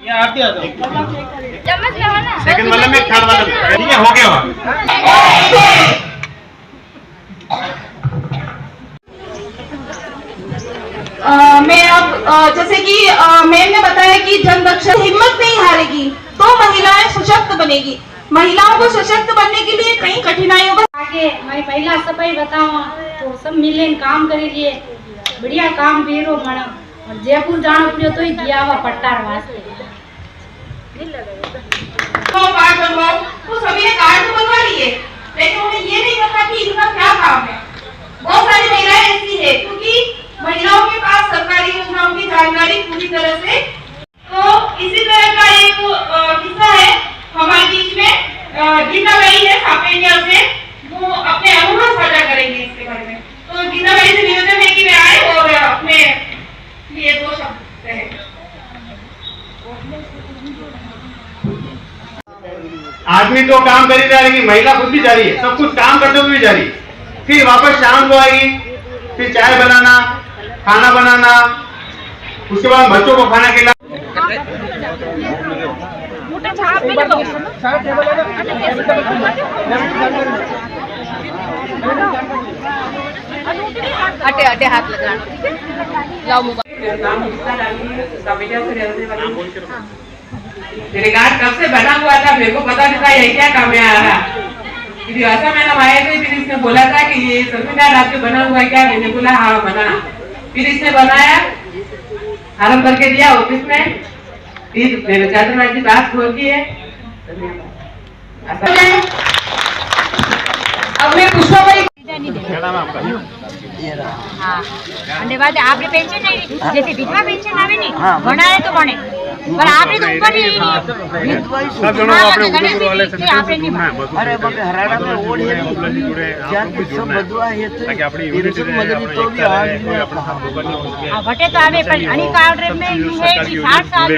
ये आप दिया दो चम्मच लगाओ ना। सेकंड वाला में थर्ड वाला में ठीक है हो गया मैं अब जैसे कि मैम ने बताया कि जन रक्षा हिम्मत नहीं हारेगी तो महिलाएं सशक्त बनेगी। महिलाओं को सशक्त बनने के लिए कई कठिनाइयों का आगे मैं पहला सफाई बताऊँ तो सब मिले काम करेंगे बढ़िया काम बेरो बना और जयपुर जाना पड़े तो ही गया हुआ पट्टार वास्ते कार्ड बनवाओ तो सभी ने कार्ड तो बनवा लिए लेकिन उन्हें ये नहीं पता कि इनका क्या काम है। बहुत सारी महिलाएं ऐसी है क्योंकि महिलाओं के पास सरकारी योजनाओं की जानकारी पूरी तरह से। तो इसी तरह का एक किस्सा है हमारे बीच में गीता भाई है सापेंडिया से, वो अपने अनुभव साझा करेंगे इसके बारे में। तो गीता भाई से निवेदन है कि वे आए और अपने लिए दो शब्द कहें। आदमी तो काम कर ही जा रही है, महिला खुद भी जा रही है, सब कुछ काम करते हुए भी जा रही है। फिर वापस शाम को आएगी, फिर चाय बनाना, खाना बनाना, उसके बाद बच्चों को खाना खिलाना। अटे अटे हाथ लगाना लाओ मोबाइल। मेरे कार्ड कब से बना हुआ था, मेरे को पता नहीं था ये क्या काम में आ रहा। फिर ऐसा मैंने आए थे, फिर इसने बोला था कि ये संविधान आपके बना हुआ है क्या, मैंने बोला हाँ बना। फिर इसने बनाया, आरम्भ करके दिया ऑफिस में, फिर मेरे चादर की बात खोल दी है। अब मैं पुष्पा भाई हाँ અને વાત આપણે પેન્શન નહીં જેથી વિધવા પેન્શન આવે ને ભણાય તો ભણે પણ આપણે તો ઉપર નહીં सब जनों को अपने उदयपुर वाले से આપણે નહીં अरे बाप रे हरियाणा में ओड है ज्યાં सब બધું છે ताकि अपनी यूनिटी मदद तो भी आज कोई अपने साथ धोखा नहीं हो सके। આ વટે તો આવે પણ અણી કાર્ડ में है कि 60 साल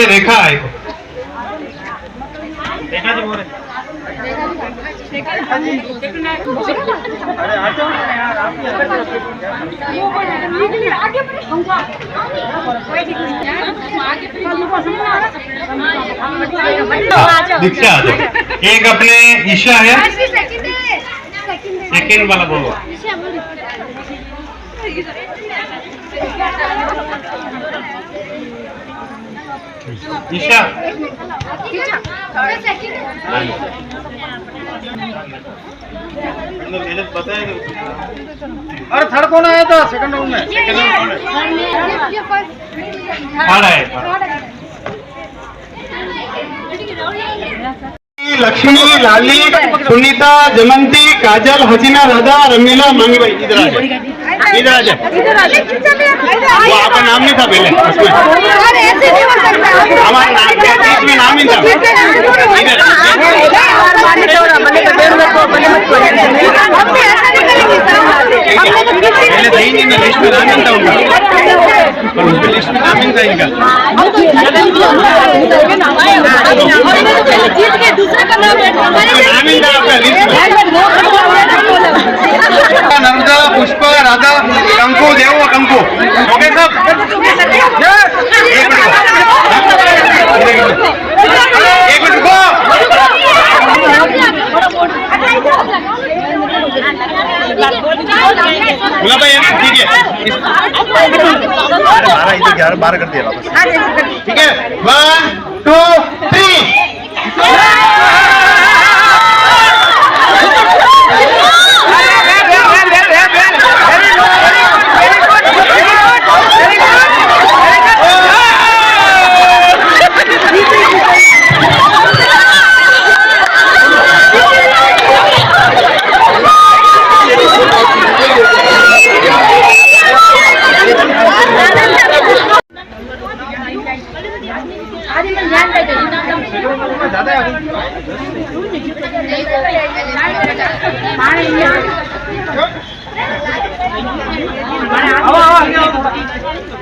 रेखा है रेखा जी बोल दीक्षा एक अपने ईशा है, सेकंड वाला बोलो ईशा अरे थर्ड कौन आया था सेकंड राउंड में? थर्ड आया लक्ष्मी, लाली, सुनीता, जमंती, काजल, हसीना, राधा, रमीला, मांगी भाई इधर आ जाए, इधर आ जाए। वो आपका नाम नहीं था पहले उसमें, हमारा नाम बीच में नाम ही था। पहले सही नहीं, लिस्ट में नाम नहीं था उनका, पर उसके लिस्ट में नाम नहीं था इनका। नर्मदा, पुष्पा, राधा, कंकु, देव, कंकु हो गए सब। एक मिनट रुको। बोला भाई ठीक है, 12 कर दिया वापस, ठीक है। 1 2 3 हाँ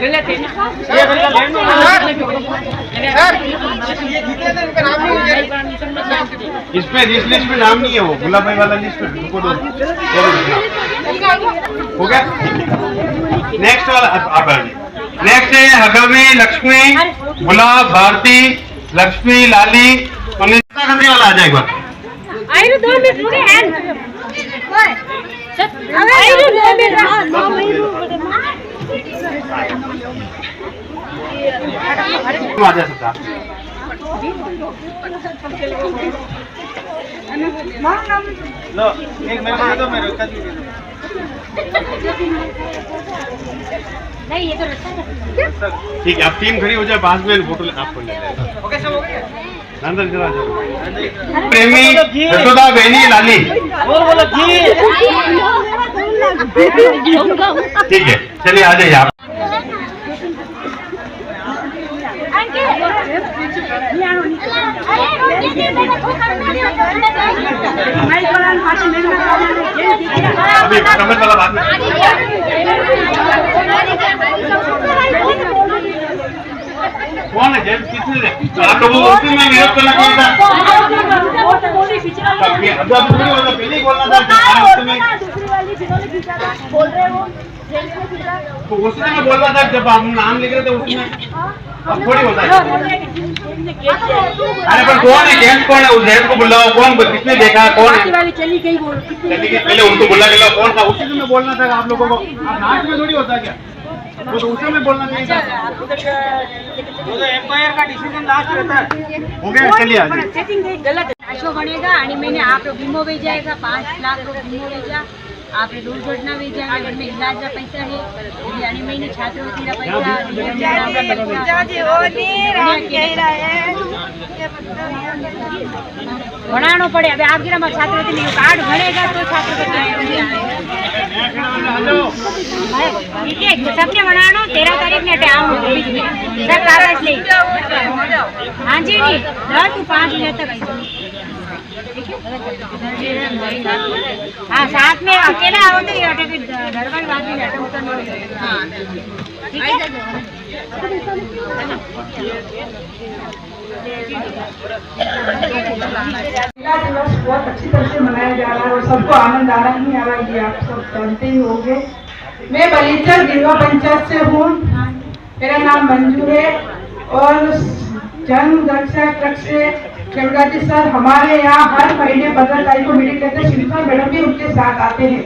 गलत है ना। इसमें इस लिस्ट में नाम नहीं है, वो गुलाब भाई वाला लिस्ट में उनको दो। हो गया। नेक्स्ट वाला आप नेक्स्ट है हगवी, लक्ष्मी, गुलाब, भारती, लक्ष्मी, लाली, करने वाला आ जाए एक बार। आई 2 मिनट हो गए हैं। आ जा सकता लो, एक मेरे को दो, मेरे नहीं, ये तो रखा है। ठीक है, आप टीम खड़ी हो जाए, पास में फोटो आपको ले लें। ओके, सब हो गया। अंदर चला जाओ। प्रेमी, यशोदा, बहनी, लाली। ठीक है, चलिए आ जाइए आप। अभी कमेंट वाला बात कौन है जेम्स, किसने दे आप लोगों को उसी में विरोध करना चाहिए था। अब थोड़ी होता, पहले ही बोलना था तो उसने में बोलना था जब आप नाम लिख रहे थे उसमें। अब थोड़ी होता है। अरे पर कौन है जेम्स, कौन है उस जेम्स को बुलाओ, कौन किसने देखा, कौन है चली गई पहले उनको बुला के कौन था, उसी में बोलना था आप लोगों को। आप नाच में थोड़ी होता क्या, वो तो उसी में बोलना चाहिए था। एफआईआर का डिसीजन लास्ट रहता है। हो गया, चलिए आ जाइए। गलत अशो बनेगा आणि मैंने आप लोग वीमो भेजाएगा 5 लाख वीमो भेजा, आपने दुर्घटना भेजा, घर में इलाज का पैसा है आणि मैंने छात्रवृत्ति का भणानो पड़े। अब आपकी छात्रवृत्ति नहीं कार्ड भरेगा तो छात्रवृत्ति। ठीक है, सबने बनाना 13 तारीख ने टाइम सब कागज ले। हाँ जी, नहीं 10 to 5 बजे तक। हाँ, साथ में अकेला आओ तो ये घर वाली बात नहीं है। हाँ ठीक है। दिवस बहुत अच्छी तरह से मनाया जा रहा है और सबको आनंद आ रहा है, ये आप सब जानते ही होंगे। मैं बलीचर गिरवा पंचायत से हूँ, मेरा नाम मंजू है और जन रक्षक ट्रक से शिवराजी सर हमारे यहाँ हर महीने 15 तारीख को मीटिंग लेते हैं। शिल्पा मैडम भी उनके साथ आते हैं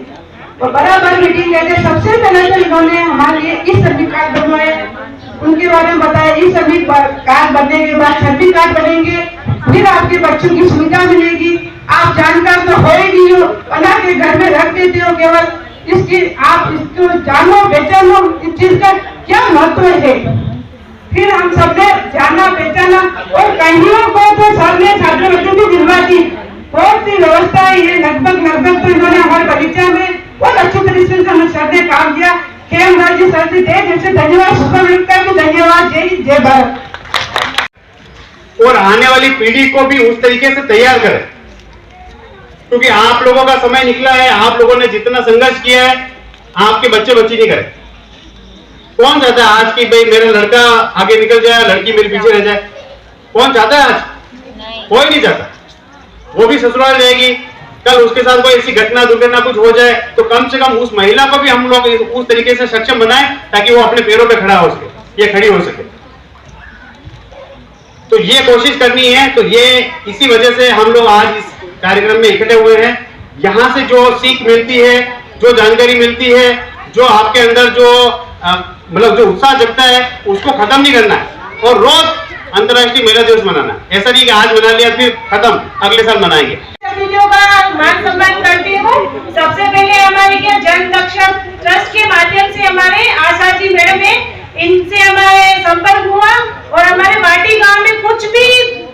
और बराबर मीटिंग लेते हैं। सबसे पहले तो इन्होंने हमारे लिए इस सभी कार्ड बनवाए, उनके बारे में बताया। इस सभी कार्ड बनने के बाद सभी कार्ड बनेंगे, फिर आपके बच्चों की सुविधा मिलेगी। आप जानकार तो होएगी हो, बना के घर में रख देते हो, केवल इसकी आप इसको जानो पहचानो इस चीज का क्या महत्व है। फिर हम सबने जाना पहचाना और कहियों को तो सबने छात्रवृत्ति भी दिलवा दी। बहुत सी व्यवस्था है, ये लगभग तो इन्होंने हमारे बगीचा में बहुत अच्छी तरीके से हमें सर ने काम किया। खेम राजी सर जी जैसे धन्यवाद, सुपरविक्टर को धन्यवाद। जय भारत। और आने वाली पीढ़ी को भी उस तरीके से तैयार करें, क्योंकि आप लोगों का समय निकला है। आप लोगों ने जितना संघर्ष किया है, आपके बच्चे बच्ची नहीं करें। कौन चाहता है आज की भाई मेरा लड़का आगे निकल जाए, लड़की मेरे पीछे रह जाए? कौन चाहता है आज? कोई नहीं चाहता। वो भी ससुराल जाएगी, कल उसके साथ कोई ऐसी घटना दुर्घटना कुछ हो जाए तो कम से कम उस महिला को भी हम लोग उस तरीके से सक्षम बनाएं ताकि वो अपने पैरों पे खड़ा हो सके, ये खड़ी हो सके। तो ये कोशिश करनी है। तो ये इसी वजह से हम लोग आज इस कार्यक्रम में इकट्ठे हुए हैं। यहाँ से जो सीख मिलती है, जो जानकारी मिलती है, जो आपके अंदर जो मतलब जो उत्साह जगता है, उसको खत्म नहीं करना है और रोज अंतर्राष्ट्रीय महिला दिवस मनाना है। ऐसा नहीं कि आज मना लिया फिर खत्म, अगले साल मनाएंगे। का मान सम्मान करती हूँ। सबसे पहले हमारे क्या जन रक्षक ट्रस्ट के माध्यम से हमारे आशा जी मैडम है, इनसे हमारे संपर्क हुआ और हमारे बाटी गांव में कुछ भी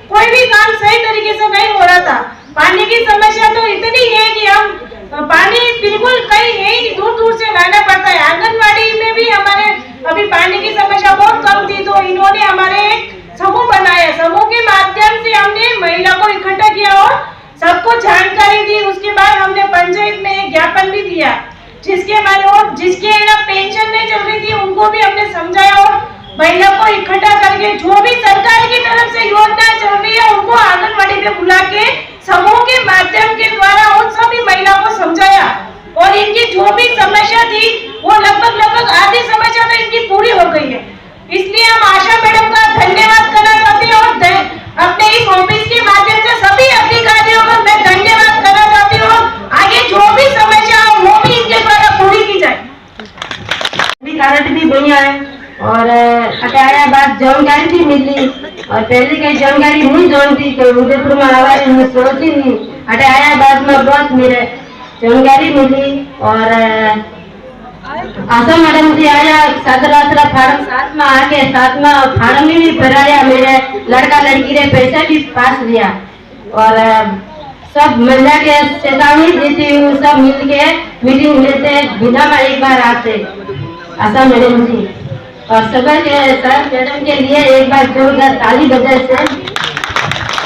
कोई भी काम सही तरीके से नहीं हो रहा था। पानी की समस्या तो इतनी है कि हम पानी बिल्कुल कहीं है, दूर से लाना पड़ता है। आंगनबाड़ी में भी हमारे अभी पानी की समस्या बहुत कम थी, तो इन्होंने हमारे एक समूह बनाया। समूह के माध्यम से हमने महिला को इकट्ठा किया और सबको जानकारी दी। उसके बाद हमने पंचायत में एक ज्ञापन भी दिया जिसके ना पेंशन नहीं चल रही थी उनको भी हमने समझाया और महिला को इकट्ठा करके जो भी सरकार की तरफ से योजना चल रही है उनको आंगनबाड़ी पे बुला के समूह के माध्यम के द्वारा उन सभी महिला को समझाया और इनकी जो भी समस्या थी वो लगभग आधी समस्या तो इनकी पूरी हो गई है। इसलिए हम आशा मैडम का धन्यवाद करना चाहते हैं और अपने इस ऑफिस के माध्यम से सभी अधिकारियों का मैं धन्यवाद करना चाहती हूँ। आगे जो भी समस्या हो वो भी इनके द्वारा पूरी की जाए। कार्ड भी बढ़िया है और हटाया बाद जानकारी भी मिली और पहले कहीं जानकारी नहीं जानती तो उदयपुर में आवाज में सोची नहीं हटाया बाद में बहुत मेरे जानकारी मिली और आशा मैडम से आया सदर आसरा फार्म 7 में आके 7 में फार्म भी भराया मेरे लड़का लड़की ने पैसा भी पास लिया और सब महिला के चेतावनी देती हूँ सब मिल के मीटिंग लेते बिना में एक बार आते आशा मैडम जी और सबर के सर मैडम के लिए एक बार जोरदार ताली बजाए से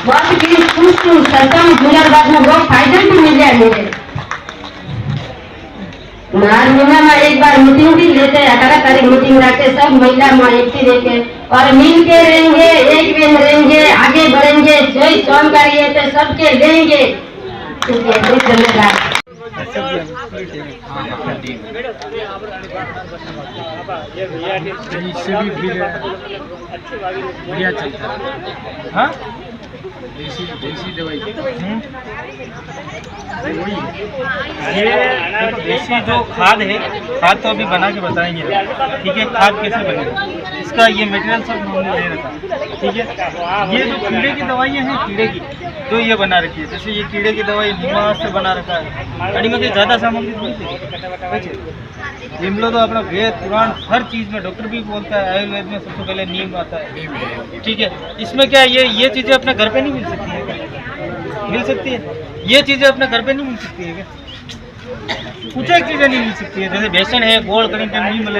बहुत ही खुश हूँ। सरकार में जुड़ने बाद में बहुत फायदा भी मिल जाए मेरे महीना में एक बार मीटिंग भी लेते 18 तारीख मीटिंग रखते सब महिला में एक ही देखे और मिल के रहेंगे एक दिन रहेंगे आगे बढ़ेंगे जो जानकारी है तो सबके लेंगे। ठीक है धन्यवाद। इससे भी भीड़ बढ़िया चलता है। हाँ देसी दवाई ये देसी जो खाद है खाद तो अभी बना के बताएंगे ठीक है। खाद कैसे बनेगा इसका ये मटेरियल सब हमने ले रखा ठीक है। ये जो कीड़े की दवाइयाँ हैं कीड़े की तो ये बना रखी है जैसे ये कीड़े की दवाई नीमा से बना रखा है गाड़ी में ज़्यादा सामग्री थोड़ी थी निमलो तो अपना वेद पुराण हर चीज़ में डॉक्टर भी बोलता है आयुर्वेद में सबसे पहले नीम आता है ठीक है। इसमें क्या ये चीज़ें अपने घर पे नहीं मिल सकती है मिल सकती है ये चीज़ें अपने घर पे नहीं मिल सकती है क्या कुछ एक चीज़ें नहीं मिल सकती है जैसे बेसन है गोल कहीं टाइम नहीं मिले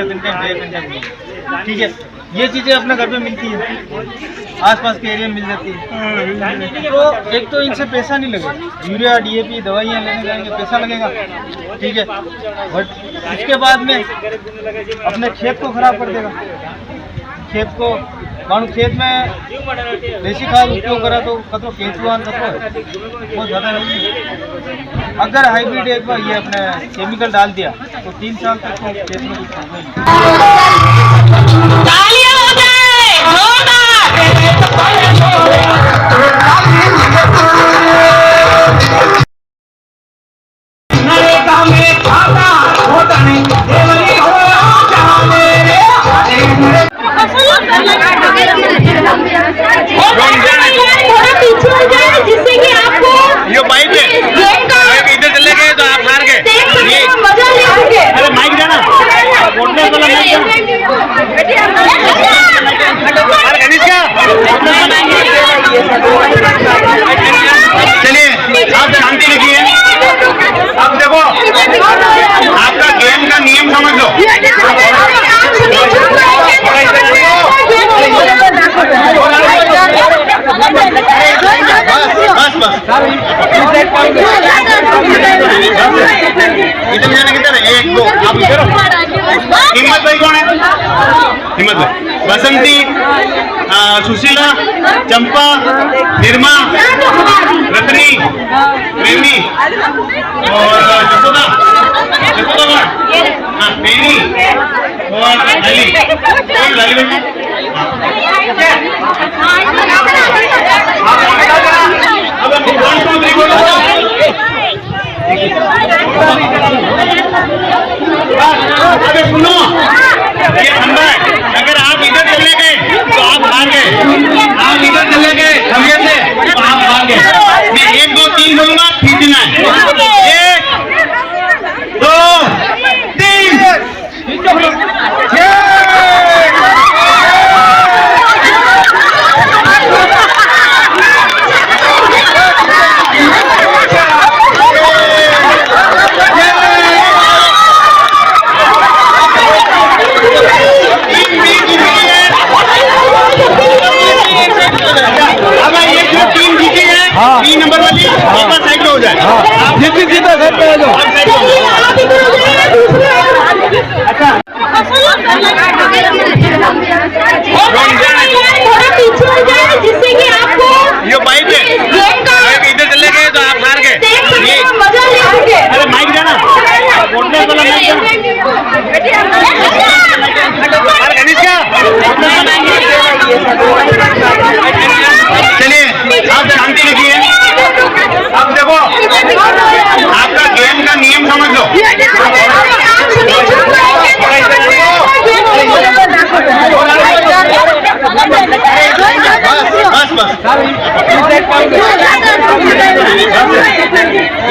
ठीक है। ये चीज़ें अपने घर पे मिलती है आसपास के एरिया में मिल जाती है। तो एक तो इनसे पैसा नहीं लगेगा यूरिया DAP दवाइयाँ लेने जाएंगे पैसा लगेगा ठीक है बट उसके बाद में अपने खेत को खराब कर देगा। खेत को मानो खेत में देसी खाद उपयोग करा तो कतो केंचुआन कतो बहुत ज़्यादा नहीं है। अगर हाइब्रिड एक बार ये अपने केमिकल डाल दिया तो 3 साल तक तो खेत में कुछ जिससे कि आपको ये पाइप है इधर चले गए तो आप हार गए मजा लेंगे। अरे माइक जाना चलिए आप शांति रखिए। अब देखो आपका गेम का नियम समझ लो। बस इधर जाने किधर है 1 2 आप इधर हिम्मत भाई कौन है हिम्मत भाई बसंती सुशीला चंपा निर्मा रत्नी प्रेमी और जसोदा हाँ पेनी और लाली अबे सुनो ये ठंडा है अगर आप इधर चले गए तो आप हार गए आप इधर चले गए खमिया से तो आप हार गए। मैं 1 2 3 बोलूंगा खींचना है 1 चलिए आप शांति रखिए। अब देखो आपका गेम का नियम समझ लो। बस बस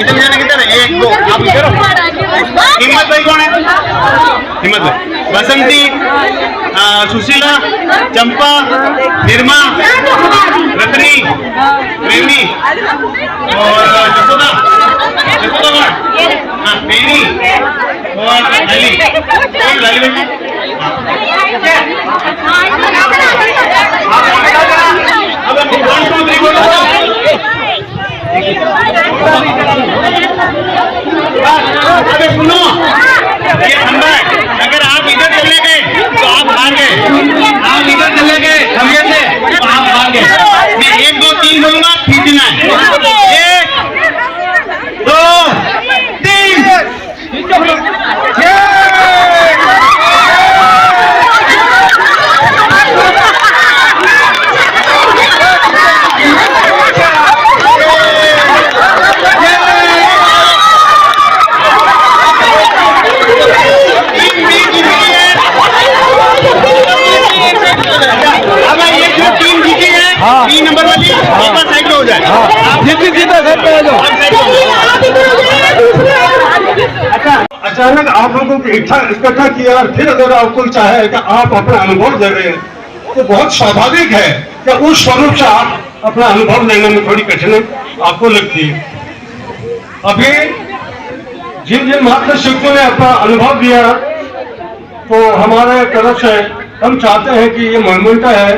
इधर जाने किधर है? एक दो आप इधर हो। हिम्मत भाई कौन है? हिम्मत भाई, बसंती, सुशीला, चंपा, निर्मा, रतनी, प्रेमी और जसोदा हाँ पेनी और लाली लाली अब 1 2 3 बोलो। अबे सुनो, ये खंबा है, अगर आप इधर चले गए तो आप हार गए, आप इधर चले गए खंबे से तो आप हार गए। मैं 1 2 3 बोलूंगा, खींचना है। 1 2 3 3 नंबर वाली एक बार साइड पे हो जाए। अच्छा, अचानक आप लोगों को इकट्ठा किया और फिर अगर आपको चाहे कि आप अपना अनुभव दे रहे हैं तो बहुत स्वाभाविक है कि उस स्वरूप से आप अपना अनुभव लेने में थोड़ी कठिनाई आपको लगती है। अभी जिन जिन महात्मा शिक्षकों ने अपना अनुभव दिया तो हमारे तरफ से हम चाहते हैं कि ये मोमेंटो है,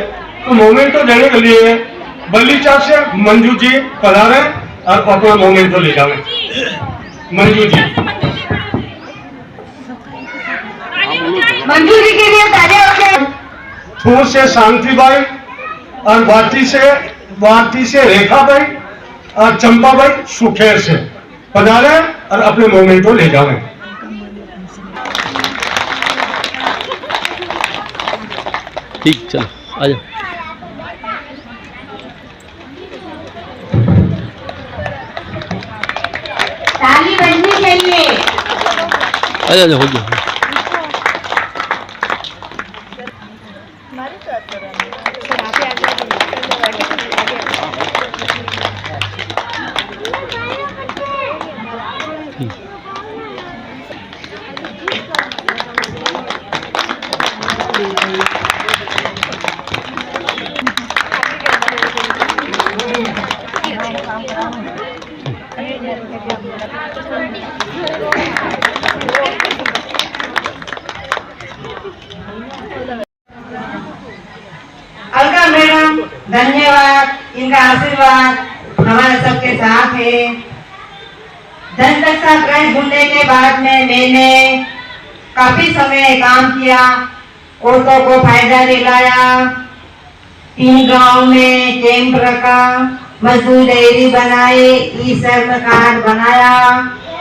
तो मोमेंटो देने के लिए बलीचा से मंजू जी पधारे और अपना मोमेंटो ले जाए। मंजू जी, मंजू जी के लिए तालियां हो गए। थूर से शांति बाई और वाटी से रेखा बाई और चंपा बाई सुखेर से पधारे और अपने मोमेंटो ले जाए। ठीक, चलो आ जाओ। ताली बजनी चाहिए। आ जाओ, हो गया। अलका मैडम धन्यवाद, इनका आशीर्वाद हमारे सबके साथ है। जनरक्षा प्राइज ढूंढने के बाद में मैंने काफी समय काम किया, औरतों को फायदा दिलाया, 3 गांव में कैंप रखा, मजदूर डायरी बनाए, ई श्रम कार्ड बनाया,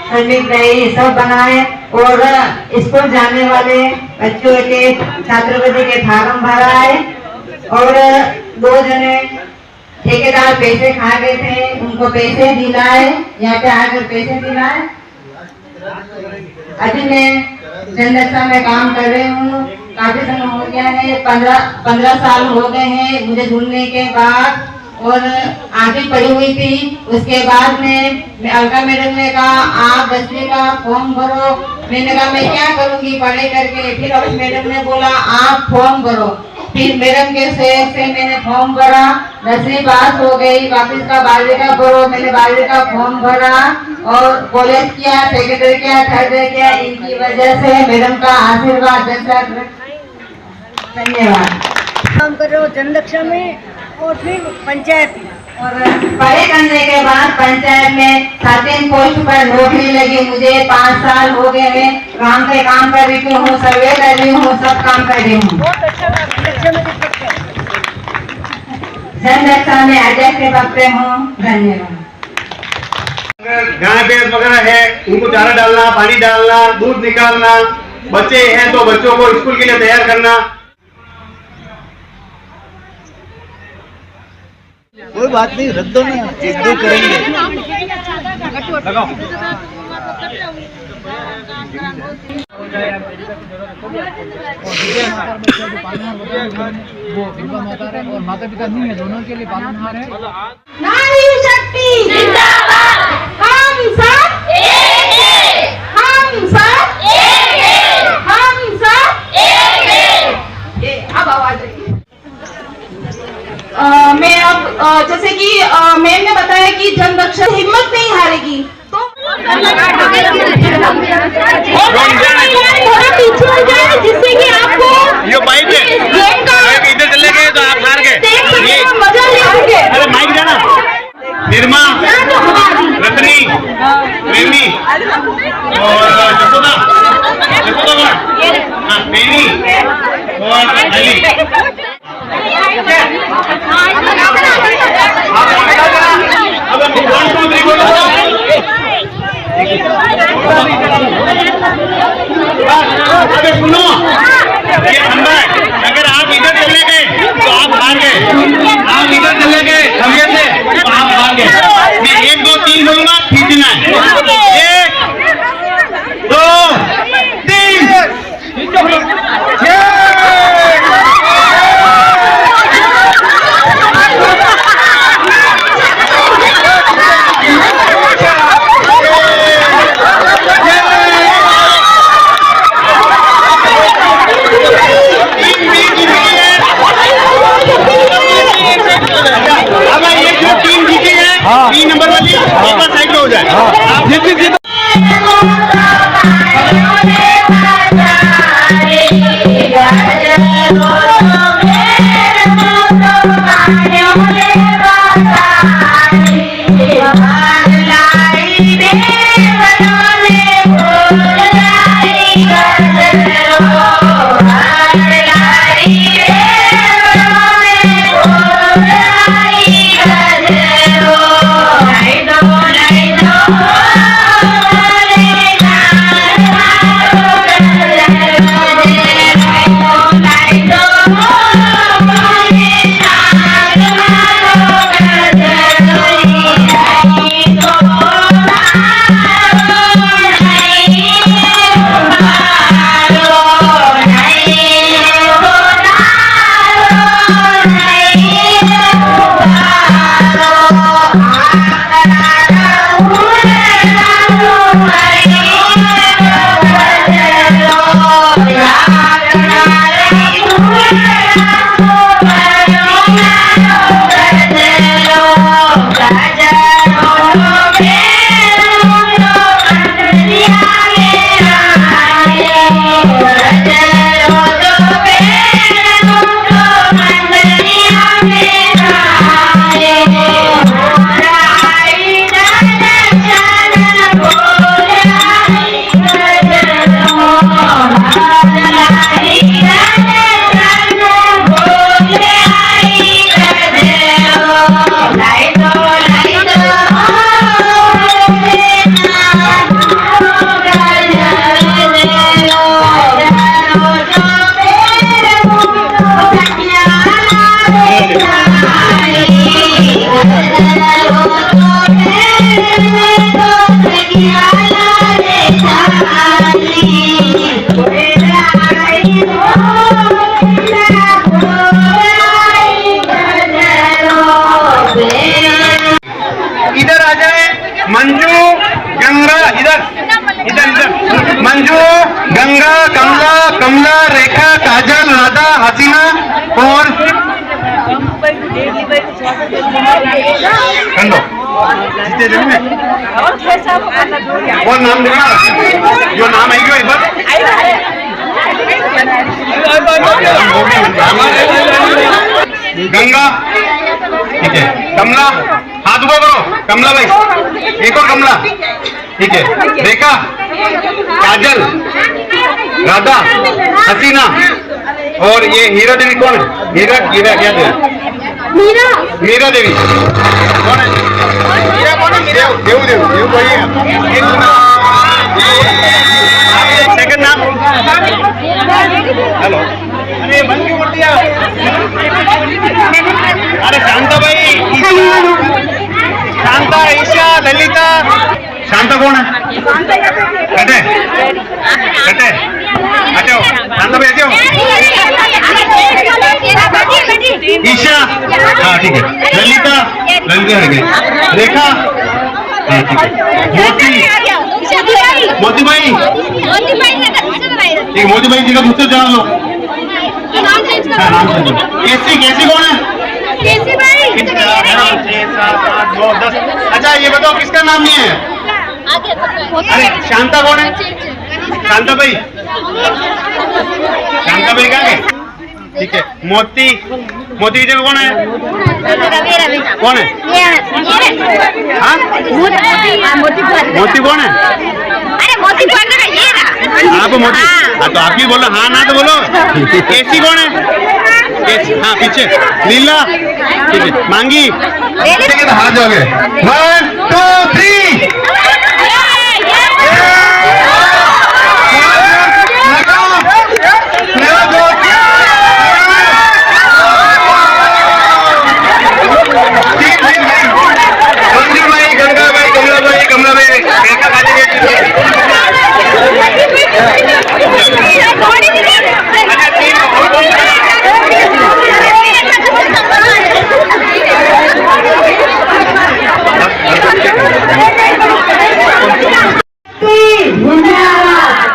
श्रमिक डायरी सब बनाए और स्कूल जाने वाले बच्चों के छात्रवृत्ति के फार्म भराए और 2 जने ठेकेदार पैसे खा गए थे, उनको पैसे दिलाए, यहाँ पे आकर पैसे दिलाए। अभी मैं जनरक्षा में काम कर रही हूँ, काफी समय हो गया है, 15 साल हो गए हैं मुझे ढूंढने के बाद और आगे पढ़ी हुई थी। उसके बाद में अलका मैडम ने कहा आप 10वीं का फॉर्म भरो। मैंने कहा मैं क्या करूंगी पढ़ाई करके। फिर अब मैडम ने बोला आप फॉर्म भरो। फिर मैडम के सहयोग से मैंने फॉर्म भरा, 10वीं पास हो गई। वापिस का 12वीं का भरो, मैंने 12वीं का फॉर्म भरा और कॉलेज किया, सेकेंडरी किया, थर्ड किया। इनकी वजह से मैडम का आशीर्वाद। धन्यवाद। काम कर रहे हो जनरक्षा में और फिर पंचायत और पढ़ाई करने के बाद पंचायत में 7 पोस्ट पर नौकरी लगी मुझे। 5 साल हो गए हैं, काम पे काम कर रही हूँ, सर्वे कर रही हूँ, सब काम कर रही हूँ। जनरक्षा में अध्यक्ष के पद पे हूँ। धन्यवाद। गाय भैंस वगैरह है, उनको चारा डालना, पानी डालना, दूध निकालना, बच्चे हैं तो बच्चों को स्कूल के लिए तैयार करना। कोई बात नहीं, रख दो ना, एक दो करेंगे। लगाओ। वो माता पिता नहीं है, दोनों के लिए पालनहार है। नारी शक्ति जिंदाबाद, हम सब एक हैं, हम सब एक हैं, हम सब एक हैं। ये अब आवाज आई। मैं अब जैसे कि मैम ने बताया कि जन रक्षक हिम्मत नहीं हारेगी, तो थोड़ा पीछे हो जाए जिससे कि आपको ये माइक है, गेम का इधर चले गए तो आप हार गए। ये मजा ले सके। अरे माइक जाना। निर्मा, रत्नी, प्रेमी और जसोदा, हाँ प्रेमी और अली। अब हम 1 2 3 बोलो। अबे सुनो, ये खंडा है, अगर आप इधर चले गए तो आप हार गए, आप इधर चले गए खंभे से तो आप हार गए। मैं 1 2 3 बोलूंगा, खींचना है। 1 2 3 3 नंबर वाली एक बार साइड में हो जाए। आप जीत मंजू, गंगा, कमला, कमला, रेखा, काजल, राधा, हसीना और वो नाम देना जो नाम आएगी एक बार गंगा, ठीक है। कमला, हाथ ऊपर करो, कमला भाई, एक और कमला, ठीक है। रेखा, काजल, राधा, हसीना और ये हीरा देवी कौन है? हीरा क्या देवी? मीरा देवी कौन है? सेकंड नाम हेलो अरे बंद क्यों कर दिया अरे शांताबाई शांता ईशा ललिता शांता कौन है कटे कटे हटो शांताबाई हटो ईशा हाँ ठीक है ललिता ललिता हट गई रेखा हाँ ठीक है मोती भाई ठीक मोती भाई जी का दूसरे जान लो हाँ नाम चेंज कैसी कैसी कौन है कैसी भाई 6, 7, 8, 9, 10 अच्छा ये बताओ किसका नाम नहीं है अरे शांता कौन है शांता भाई क्या है ठीक है मोती मोती की जगह कौन है कौन है हाँ मोती कौन है आप मोती हाँ तो आप भी बोलो हाँ ना तो बोलो कैसी कौन है कैसी हाँ पीछे लीला ठीक है मांगी ठीक है तो हाथ जाओगे 1 2 3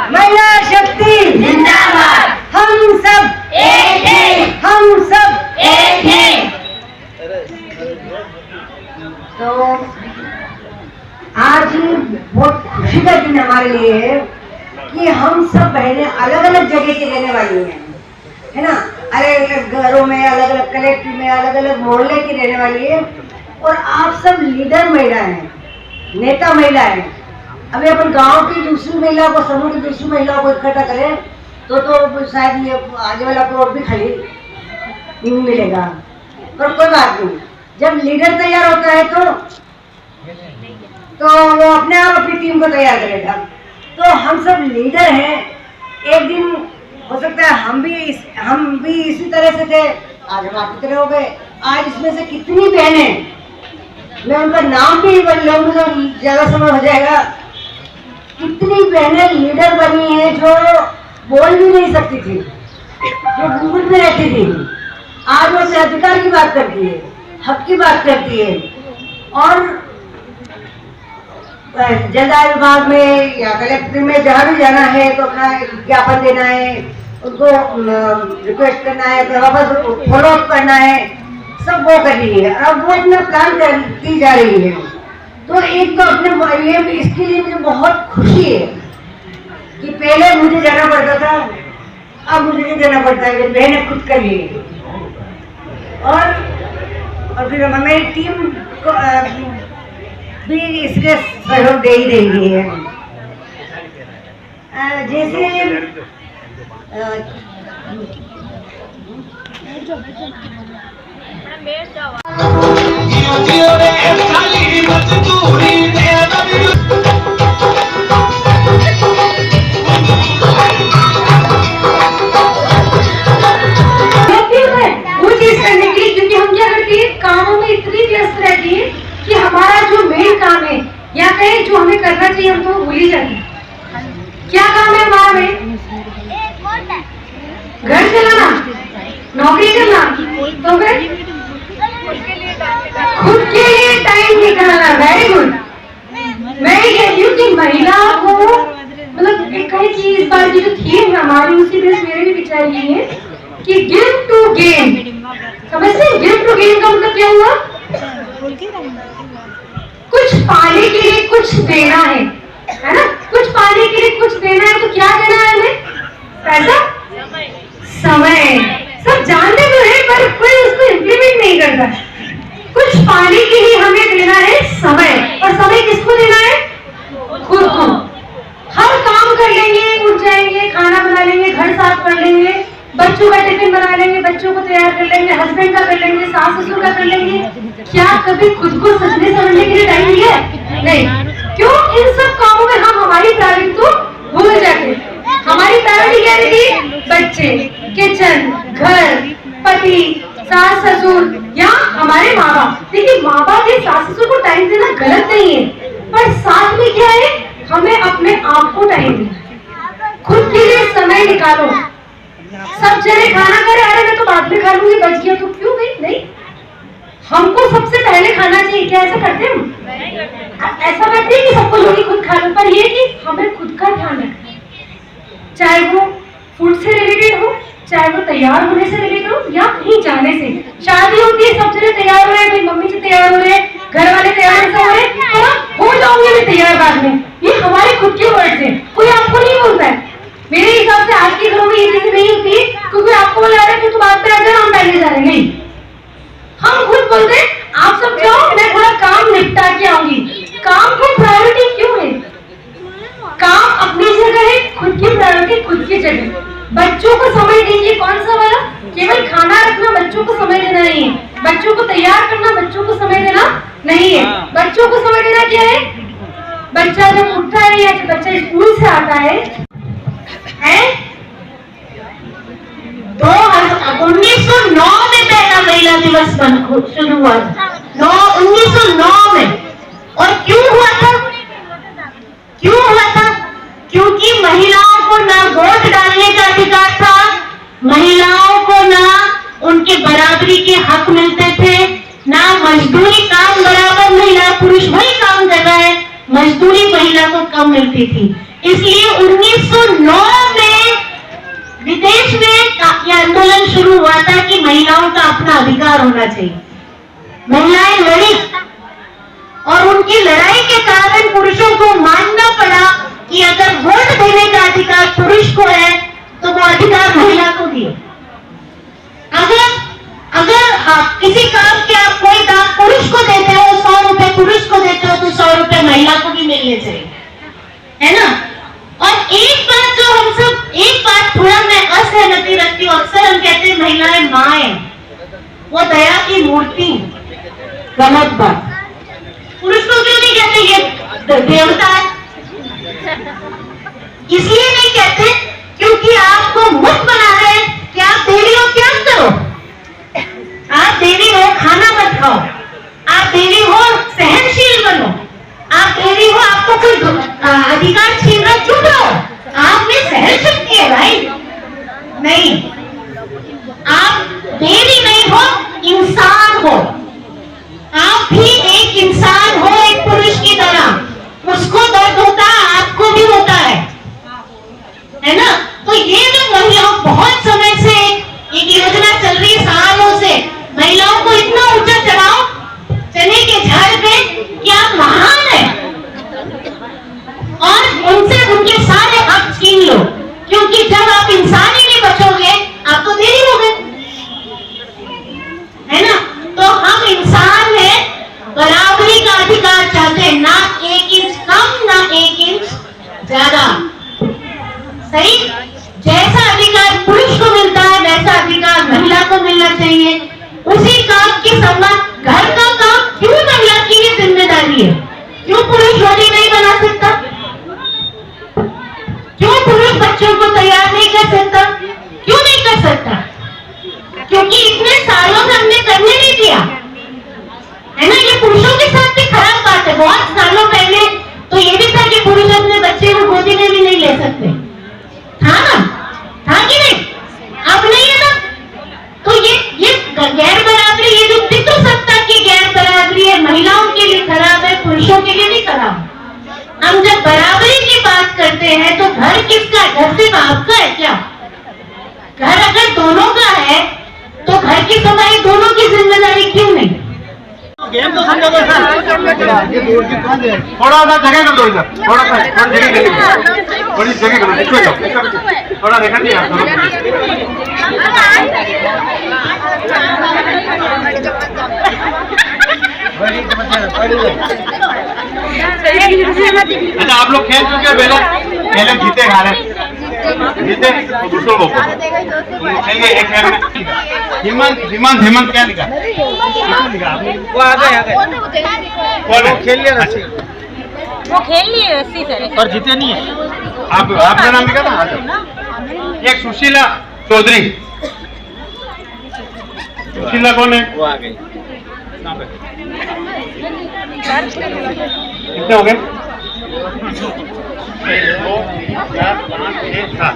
महिला शक्ति जिंदाबाद हम सब एक हैं हम सब एक हैं तो आज बहुत खुशी का दिन हमारे लिए है कि हम सब बहनें अलग अलग जगह की रहने वाली हैं है ना अलग अलग घरों में अलग अलग कलेक्टिव में अलग अलग मोहल्ले की रहने वाली है और आप सब लीडर महिला हैं नेता महिला हैं अभी अपन गांव की दूसरी महिला को समूह की दूसरी महिलाओं को इकट्ठा करें तो शायद ये आगे वाला प्लॉट भी खाली नहीं मिलेगा पर कोई बात नहीं जब लीडर तैयार होता है तो वो अपने आप अपनी टीम को तैयार करेगा तो हम सब लीडर हैं एक दिन हो सकता है हम भी इसी तरह से थे आज हम आपकी तरह हो गए आज इसमें से कितनी बहनें मैं उनका नाम भी लूंगी तो ज्यादा समय हो जाएगा कितनी बहनें लीडर बनी हैं जो बोल भी नहीं सकती थी जो गुंगुट में रहती थी आज वो अपने अधिकार की बात करती है हक की बात करती है और जलदाय विभाग में या कलेक्टर में जहाँ भी जाना है तो अपना विज्ञापन देना है उनको रिक्वेस्ट करना है वापस फॉलो अप करना है सब वो कर रही है अब वो अपना काम करती जा रही है तो एक तो अपने ये इसके लिए मुझे बहुत खुशी है कि पहले मुझे जाना पड़ता था अब मुझे नहीं जाना पड़ता है बहनें खुद कर लिए और फिर मेरी टीम को भी इसलिए सहयोग दे ही रही है जैसे कामों में इतनी व्यस्त रहती है कि हमारा जो मेन काम है या कहीं जो हमें करना चाहिए हम तो भूल ही जाते हैं क्या काम है हमारा मेन घर चलाना नौकरी करना तो फिर खुद के लिए टाइम निकालना वेरी गुड मैं ये कहती हूँ कि महिला को मतलब कई चीज इस बार की जो थीम हमारी उसी में मेरे भी विचार ये है कि गिव टू गेन समझते हैं गिव टू गेन का मतलब क्या हुआ कुछ पाने के लिए कुछ देना है ना कुछ पाने के लिए कुछ देना है तो क्या देना है हमें पैसा समय सब जानते तो है पर कोई उसको इम्प्लीमेंट नहीं करता कुछ पाने के लिए हमें देना है समय और समय किसको देना है खुद को हर काम कर लेंगे उठ जाएंगे खाना बना लेंगे घर साफ कर लेंगे बच्चों का टिफिन बना लेंगे बच्चों को तैयार कर लेंगे हस्बैंड का कर लेंगे सास ससुर का कर लेंगे क्या कभी खुद को सजने संवरने के लिए टाइम दिया है? नहीं। क्यों? इन सब कामों में हम हमारी प्रायोरिटी तो भूल जाते। हमारी प्रायोरिटी क्या रहती? बच्चे, किचन, घर, पति, सास ससुर या हमारे माँ बाप। देखिए, माँ बाप या सास ससुर को टाइम देना गलत नहीं है, पर साथ में क्या है, हमें अपने आप को टाइम देना। खुद के लिए समय निकालो। सब जने खाना करे, अरे मैं तो बाद में खा लूंगी, बच गया तो क्यों भाई? नहीं, हमको सबसे पहले खाना चाहिए। क्या ऐसा करते हम? ऐसा करते हैं कि सबको लोग खुद खा लो, पर ये कि हमें खुद का ध्यान रखना है, चाहे वो फूड से रिलेटेड हो, चाहे वो तैयार होने से रिलेटेड हो या कहीं जाने से। शादी होती है, सब जने तैयार हो रहे हैं, भाई मम्मी से तैयार हो रहे हैं, घर वाले तैयार हो रहे हैं, हो जाऊंगी मैं तैयार बाद में। ये हमारे खुद के वर्ड्स हैं, कोई आपको नहीं बोलता है। मेरे हिसाब से आज के घरों में ये चीजें नहीं होती है, क्योंकि आपको बोला रहा है कि तुम बात पे आ जाओ, हम पहले जा रहे हैं। नहीं, हम खुद बोलते हैं आप सब जाओ, मैं थोड़ा काम निपटा के आऊंगी। काम की प्रायोरिटी क्यों है? काम अपनी जगह है, खुद की प्रायोरिटी खुद की जगह। बच्चों को समय दीजिए। कौन सा वाला? केवल खाना रखना बच्चों को समय देना नहीं है, बच्चों को तैयार करना बच्चों को समय देना नहीं है। बच्चों को समय देना क्या है? बच्चा जब उठता है या जब बच्चा स्कूल से आता है 1909 में पहला महिला दिवस शुरू हुआ था, 1909 में। और क्यों हुआ था? क्यों हुआ था? क्योंकि महिलाओं को ना वोट डालने का अधिकार था, महिलाओं को ना उनके बराबरी के हक मिलते थे, ना मजदूरी काम बराबर महिला पुरुष वही काम कर रहा है, मजदूरी महिला को कम मिलती थी। इसलिए 1909 में विदेश में यह आंदोलन शुरू हुआ था कि महिलाओं का अपना अधिकार होना चाहिए। महिलाएं लड़ी और उनकी लड़ाई के कारण पुरुषों को मानना पड़ा कि अगर वोट देने का अधिकार पुरुष को है तो वो अधिकार महिला को दिए। अगर आप किसी काम के आप कोई काम पुरुष को देते हो, 100 रुपए पुरुष को देते हो, तो 100 रुपए महिला को भी मिलने चाहिए, है ना? और एक बात जो हम सब, एक बात थोड़ा मैं असहमति रखती हूँ, अक्सर हम कहते हैं महिलाएं माँ है, वो दया की मूर्ति। गलत बात। पुरुष को क्यों नहीं कहते ये देवता है? इसलिए नहीं कहते क्योंकि आपको मुक्त बना रहे हैं कि आप देवी हो, क्या करो? आप देवी हो, खाना मत खाओ। आप देवी हो, सहनशील बनो। आप देवी हो, आपको कोई अधिकार छीन रहा, चुप रहो। आप में सहन शक्ति है भाई। नहीं, आप देवी नहीं हो, इंसान हो। आप भी एक इंसान हो, एक पुरुष की तरह। उसको दर्द होता है, आपको भी होता है ना? तो ये जो महिलाओं बहुत समय से एक योजना चल रही है, सालों से, महिलाओं को इतना ऊंचा चढ़ाओ चने के झाड़ पे कि आप महान है और उनसे उनके सारे हक छीन लो, क्योंकि जब आप इंसान ही नहीं बचोगे आप तो देरी हो गए, है ना? तो हम इंसान हैं, बराबरी का अधिकार चाहते हैं, ना 1 इंच कम ना 1 इंच ज्यादा। सही? जैसा अधिकार पुरुष को मिलता है वैसा अधिकार महिला को मिलना चाहिए। उसी काम की संबंध, घर का काम क्यों महिला की ही जिम्मेदारी है? क्यों पुरुष रोटी नहीं बना सकता? क्यों पुरुष बच्चों को तैयार नहीं कर सकता? क्यों नहीं कर सकता? क्योंकि इतने सालों से हमने करने नहीं दिया, है ना? ये पुरुषों के साथ भी खराब बात है। बहुत सालों पहले तो ये भी था कि पुरुष अपने बच्चे को गोदी में भी नहीं ले सकते, था ना? था कि नहीं? अब नहीं है ना? तो ये गैर बराबरी, ये जो पितृसत्ता की गैर बराबरी है, महिलाओं के लिए खराब है, पुरुषों के लिए भी खराब। हम जब बराबरी की बात करते हैं तो घर किसका है? घर सिर्फ आपका है क्या? घर अगर दोनों का है तो घर की सफाई दोनों की जिम्मेदारी क्यों नहीं? गेम तो समझो सर, थोड़ा सा जगह कर दो इधर, थोड़ा सा जगह कर दो, थोड़ी जगह कर दो, थोड़ा देखा नहीं आप अच्छा, आप लोग खेल चुके हैं पहले जीते खा रहे, जीते तो दूसरों को खेल गए एक खेल में। हेमंत हेमंत हेमंत क्या लिखा? वो आ गए कौन है? खेल लिया रस्सी वो खेल लिए रस्सी सर और जीते नहीं है। आपका नाम लिखा था? आ जाओ। एक सुशीला चौधरी। सुशीला कौन है? वो आ गई। कितने हो गए? 1 2 3 4 5 6 7।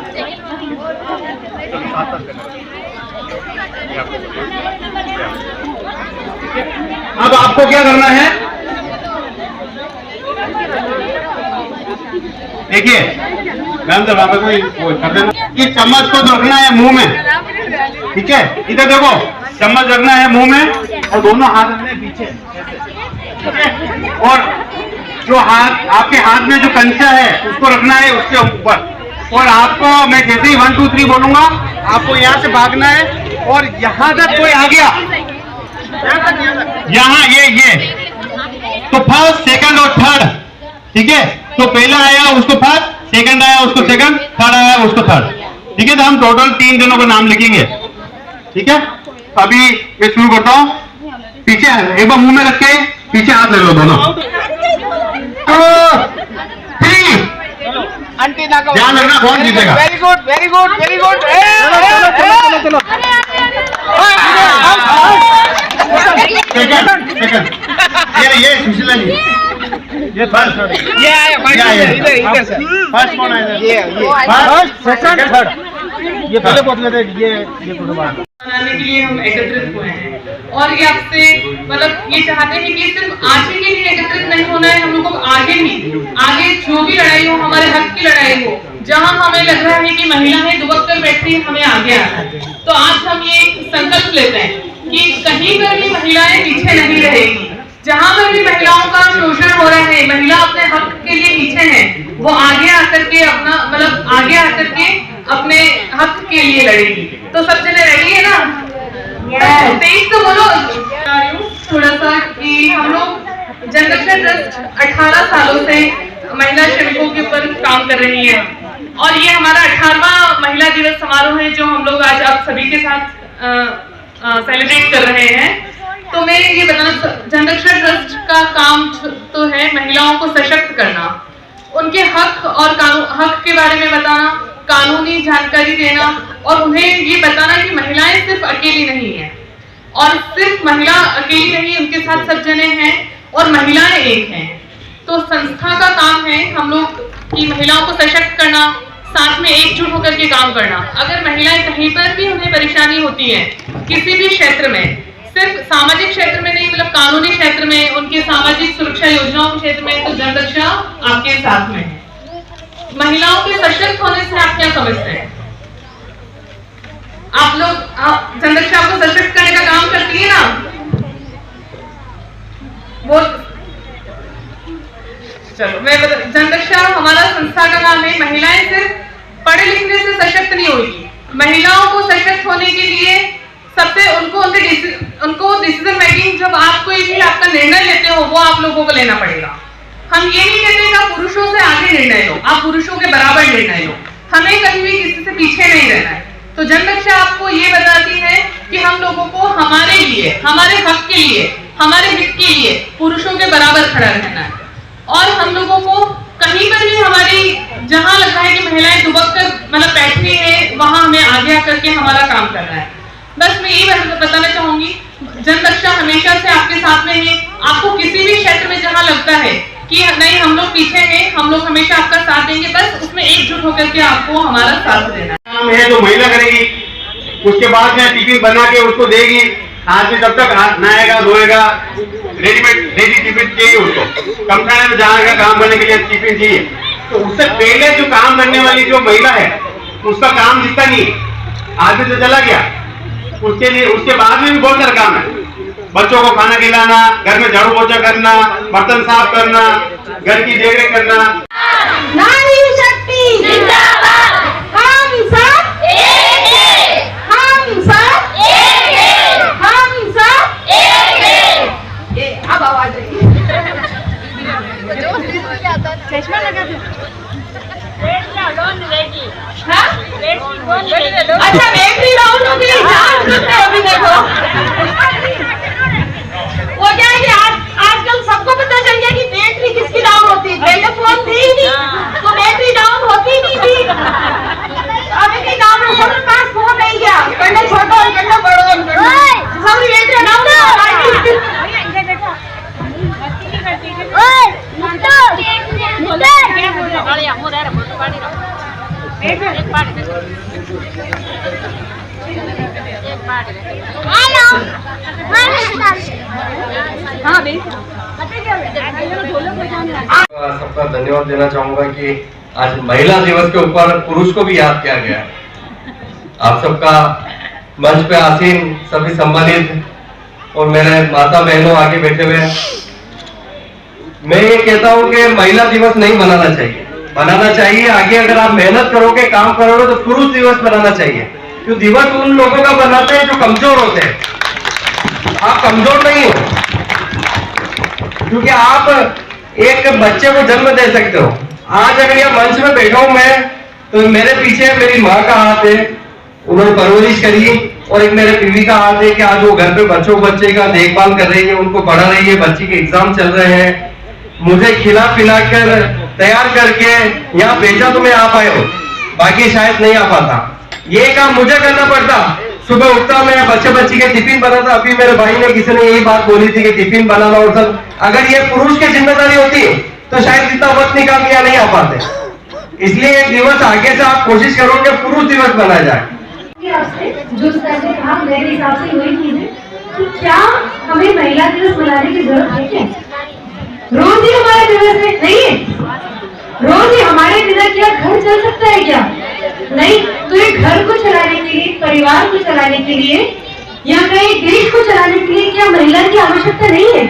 अब आपको क्या करना है? देखिए मैम तो वहां पे कोई कर देना कि चम्मच को तो रखना है मुंह में, ठीक है? इधर देखो, चम्मच रखना है मुंह में और दोनों हाथ रखने हैं पीछे, ठीक है? और जो हाथ आपके हाथ में जो कंचा है उसको रखना है उसके ऊपर। और आपको मैं जैसे ही 1 2 3 बोलूंगा आपको यहाँ से भागना है और यहाँ तक कोई आ गया, यहाँ ये तो फर्स्ट सेकंड और थर्ड, ठीक है? तो पहला आया उसको फर्स्ट, सेकंड आया उसको सेकंड, थर्ड आया उसको थर्ड, ठीक है? तो हम टोटल 3 जनों का नाम लिखेंगे, ठीक है? अभी मैं शुरू करता हूँ। पीछे एक बार मुंह में रख के पीछे हाथ ले लो दोनों। 2 3 ध्यान रखना कौन जीतेगा। Very good very good very good. चलो सेकंड ये सुशीला जी, ये फर्स्ट ये आया इधर सर। फर्स्ट कौन आया? ये फर्स्ट सेकंड थर्ड। ये पहले पूछ लेते ये पूछो बात बनाने के लिए हम एकत्रित हुए हैं और ये आपसे मतलब ये चाहते हैं कि सिर्फ आज के लिए एकत्रित नहीं होना है, हम लोग को आगे जो भी लड़ाई हो, हमारे हक की लड़ाई हो, जहां हमें लग रहा है कि महिलाएं दुबक कर बैठी हैं, हमें आगे आना है। तो आज हम ये संकल्प लेते हैं कि कहीं पर भी महिलाएं पीछे नहीं रहेगी। जहां पर भी महिलाओं का शोषण हो रहा है, महिला अपने हक के लिए पीछे है, वो आगे आकर के अपना मतलब आगे आकर के अपने हक के लिए लड़ेगी। तो सब जने रेडी है ना? तेज तो बोलो। थोड़ा सा कि हम लोग जनरक्षा ट्रस्ट 18 सालों से महिला श्रमिकों के ऊपर काम कर रही है और ये हमारा 18वां महिला दिवस समारोह है जो हम लोग आज आप सभी के साथ सेलिब्रेट कर रहे हैं। तो मैं ये बताना, जनरक्षा ट्रस्ट का काम तो है महिलाओं को सशक्त करना, उनके हक और हक के बारे में बताना, कानूनी जानकारी देना और उन्हें ये बताना कि महिलाएं सिर्फ अकेली नहीं है और सिर्फ महिला अकेली नहीं, उनके साथ सब जने हैं और महिलाएं एक हैं। तो संस्था का काम है हम लोग की महिलाओं को सशक्त करना, साथ में एकजुट होकर के काम करना। अगर महिलाएं कहीं पर भी उन्हें परेशानी होती है किसी भी क्षेत्र में, सिर्फ सामाजिक क्षेत्र में नहीं मतलब कानूनी क्षेत्र में, उनके सामाजिक सुरक्षा योजनाओं के क्षेत्र में, तो जनरक्षा आपके साथ में है। महिलाओं के सशक्त होने से आप क्या समझते हैं? आप लोग जनरक्षा आपको सशक्त करने का काम करती है ना? वो चलो मैं जनरक्षा हमारा संस्था का नाम है। महिलाएं सिर्फ पढ़े लिखने से सशक्त नहीं होगी, महिलाओं को सशक्त होने के लिए सबसे उनको डिसीजन मेकिंग, जब आप कोई भी आपका निर्णय लेते हो वो आप लोगों को लेना पड़ेगा। हम ये नहीं कहते कि आप पुरुषों से आगे निर्णय लो, आप पुरुषों के बराबर निर्णय लो, हमें कभी भी किसी से पीछे नहीं रहना है। तो जनरक्षा आपको ये बताती है कि हम लोगों को हमारे लिए, हमारे हक के लिए, हमारे हित के लिए पुरुषों के बराबर खड़ा रहना है और हम लोगों को कहीं पर भी हमारी जहां लगता है कि महिलाएं दुबक कर मतलब बैठी है, वहां हमें आगे आकर के हमारा काम करना है। बस मैं ये बताना चाहूंगी, जनरक्षा हमेशा से आपके साथ में है। आपको किसी भी क्षेत्र में जहां लगता है कि नहीं हम लोग पीछे हैं, हम लोग हमेशा आपका साथ देंगे, बस उसमें एकजुट होकर के आपको हमारा साथ देना काम है। जो महिला करेगी उसके बाद में टिफिन बना के उसको देगी, आदमी तब तक नहाएगा धोएगा, रेडी टिफिन चाहिए उसको, कम खाने में जाएगा, काम करने के लिए टिफिन चाहिए। तो उससे पहले जो काम करने वाली जो महिला है उसका काम दिखता नहीं, आदमी तो चला गया, उसके लिए उसके बाद में भी बहुत सारा काम है। बच्चों को खाना खिलाना, घर में झाड़ू पोछा करना, बर्तन साफ करना, घर की देखरेख करना। नारी शक्ति जिंदाबाद, हम सब एक हैं, हम सब एक हैं, हम सब एक हैं। अब आवाज आई। चश्मा लगा दो। अच्छा बैटरी डाउन हो गई, वो क्या है कि आजकल सबको पता चल गया कि बैटरी किसकी डाउन होती है। पहले फोन थी ही नहीं तो बैटरी डाउन होती नहीं थी। अभी के काम में सबके पास फोन नहीं गया, करना छोटा और करना बड़ा और करना सबकी बैटरी डाउन है। सबका धन्यवाद देना चाहूंगा कि आज महिला दिवस के ऊपर पुरुष को भी याद किया गया। आप सबका मंच पे आसीन सभी सम्मानित और मेरे माता बहनों आगे बैठे हुए, मैं ये कहता हूं कि महिला दिवस नहीं बनाना चाहिए। बनाना चाहिए आगे, अगर आप मेहनत करोगे, काम करोगे तो पुरुष दिवस बनाना चाहिए। क्यों दिवस उन लोगों का बनाते हैं जो कमजोर होते हैं। आप कमजोर नहीं हो, क्योंकि आप एक बच्चे को जन्म दे सकते हो। आज अगर यह मंच में बैठा हूं मैं, तो मेरे पीछे मेरी माँ का हाथ है, उन्होंने परवरिश करी, और एक मेरे बीवी का हाथ है कि आज वो घर पे बच्चे का देखभाल कर रही है, उनको पढ़ा रही है, बच्ची के एग्जाम चल रहे हैं। मुझे खिला पिला कर तैयार करके यहाँ भेजा तो मैं आ पाए हो, बाकी शायद नहीं आ पाता। ये काम मुझे करना पड़ता। सुबह उठता मैं बच्ची के टिफिन बनाता। अभी मेरे भाई ने किसी ने यही बात बोली थी कि टिफिन बनाना और सब, अगर ये पुरुष की जिम्मेदारी होती तो शायद इतना वक्त निकाल के नहीं आ पाते। इसलिए एक दिवस आगे से आप कोशिश करो कि पुरुष दिवस बनाया जाए। आपसे जो सर ने कहा मेरे हिसाब से वही चीज है कि क्या हमें महिला दिवस मनाने की जरूरत है क्या? रोज ही हमारा दिवस है? नहीं है। रोज ही हमारे बिना क्या घर चल सकता है क्या? नहीं। तो ये घर को चलाने के लिए, परिवार को चलाने के लिए या कहीं देश को चलाने के लिए क्या महिला की आवश्यकता नहीं है?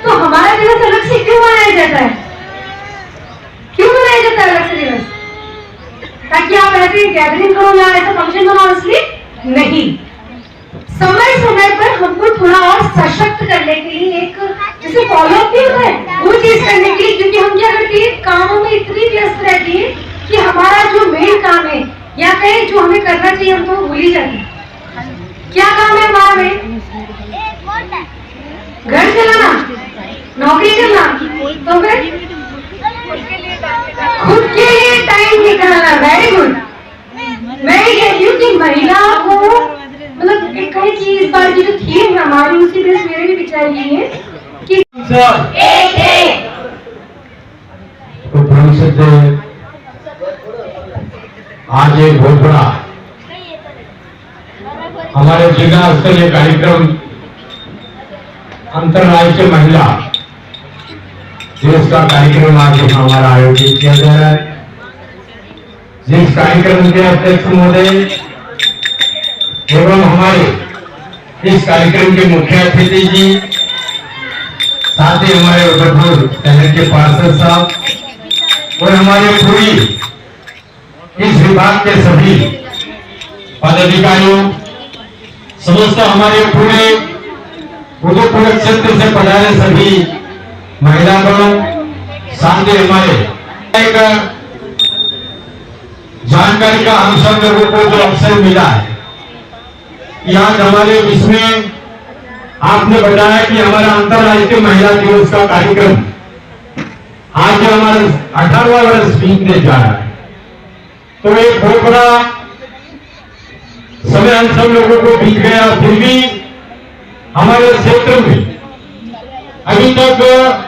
तो हमारा दिवस अलग से क्यों मनाया जाता है? क्यों मनाया जाता है अलग से दिवस? ताकि आप ऐसे गैदरिंग करो या ऐसा फंक्शन बनाओ, इसलिए नहीं। समय समय पर हमको थोड़ा और सशक्त करने के लिए एक जैसे फॉलोअप भी होता है वो चीज करने के लिए, क्योंकि हम क्या करते हैं कामों में इतनी व्यस्त रहती है कि हमारा जो मेन काम है या कहीं जो हमें करना चाहिए हम तो भूल ही जाते हैं। क्या काम है हमारा मेन? घर चलाना, नौकरी करना, तो फिर खुद के लिए टाइम निकालना। Very good. मैं ये कहती हूँ कि महिला को मतलब एक इस बार की जो थीम है हमारी, उसी पे मेरे भी विचार ये है कि तो भविष्य से आज एक बहुत बड़ा हमारे जिला स्तरीय कार्यक्रम अंतर्राष्ट्रीय महिला दिवस का कार्यक्रम आज हमारा आयोजित किया जा रहा है, जिस कार्यक्रम के अध्यक्ष महोदय एवं हमारे इस कार्यक्रम के मुख्य अतिथि जी, साथ ही हमारे उदयपुर शहर के पार्षद साहब और हमारे पूरी इस विभाग के सभी पदाधिकारियों, समस्त हमारे पूरे उदयपुर क्षेत्र से पधारे सभी महिलागणों, साथ ही हमारे एक जानकारी का हम सब लोगों को जो अवसर मिला है कि आज हमारे बीच में आपने बताया कि हमारा अंतर्राष्ट्रीय महिला दिवस का कार्यक्रम आज हमारा 18वां वर्ष बीतने जा रहा है। तो एक बहुत बड़ा समय हम सब लोगों को बीत गया, फिर भी हमारे क्षेत्र में अभी तक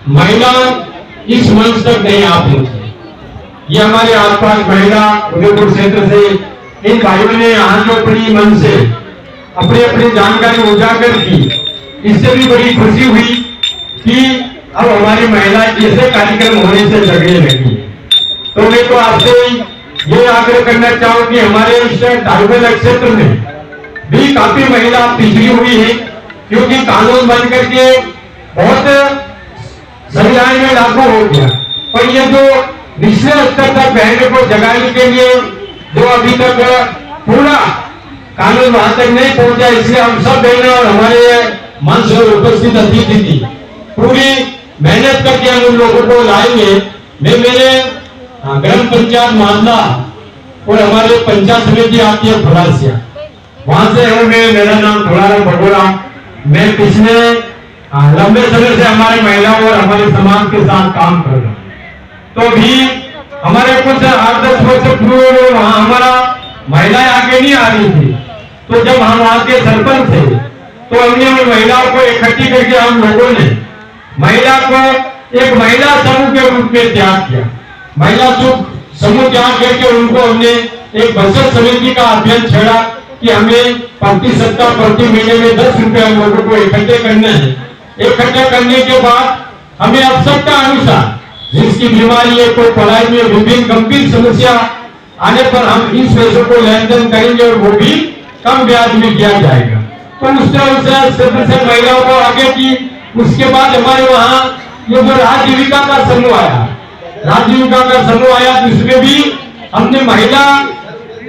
महिला इस मंच तक नहीं आ पहुंची। ये हमारे आसपास महिला उदयपुर क्षेत्र से इन भाइयों ने यहाँ जो अपनी मन से अपनी अपनी जानकारी उजागर की, इससे भी बड़ी खुशी हुई कि अब हमारी महिलाएं जैसे कार्यक्रम होने से झगड़ने लगी। तो मैं तो आपसे ये आग्रह करना चाहूँ कि हमारे इस दारुगल क्षेत्र में भी काफी महिला पिछड़ी हुई है, क्योंकि कानून बन करके बहुत संविधान में लागू हो गया, पर ये जो निचले स्तर तक बहनों को जगाने के लिए जो अभी तक पूरा कानून वहां तक नहीं पहुंचा, इसलिए हम सब बहनों और हमारे मंच पर उपस्थित अतिथि थी पूरी मेहनत करके हम उन लोगों को लाएंगे। मैं मेरे ग्राम पंचायत मामला और हमारे पंचायत समिति आती है फलासिया, वहां से हूँ मैं, मेरा नाम थोड़ा बटोरा। मैं पिछले लंबे समय से हमारी महिलाओं और हमारे समाज के साथ काम कर रहा हूँ। तो भी हमारे कुछ 8-10 वर्ष पूर्व वहाँ हमारा महिलाएं आगे नहीं आ रही थी। तो जब हम वहाँ के सरपंच थे तो हमने उन महिलाओं को इकट्ठी करके हम लोगों ने महिला को एक महिला समूह के रूप में तैयार किया। महिला समूह तैयार करके उनको हमने एक बचत समिति का अभियान छेड़ा कि हमें प्रति सप्ताह प्रति महीने में 10 रुपए हम लोगों को इकट्ठे करने हैं। इकट्ठे करने के बाद हमें आवश्यकता अनुसार जिसकी बीमारी है, कोई पढ़ाई में विभिन्न गंभीर समस्या आने पर हम इस पैसों को लेन देन करेंगे और वो भी कम ब्याज में किया जाएगा। तो उस तरह से महिलाओं को आगे की। उसके बाद हमारे वहाँ ये जो राजीविका का समूह आया, राजीविका का समूह आया जिसमें भी हमने महिला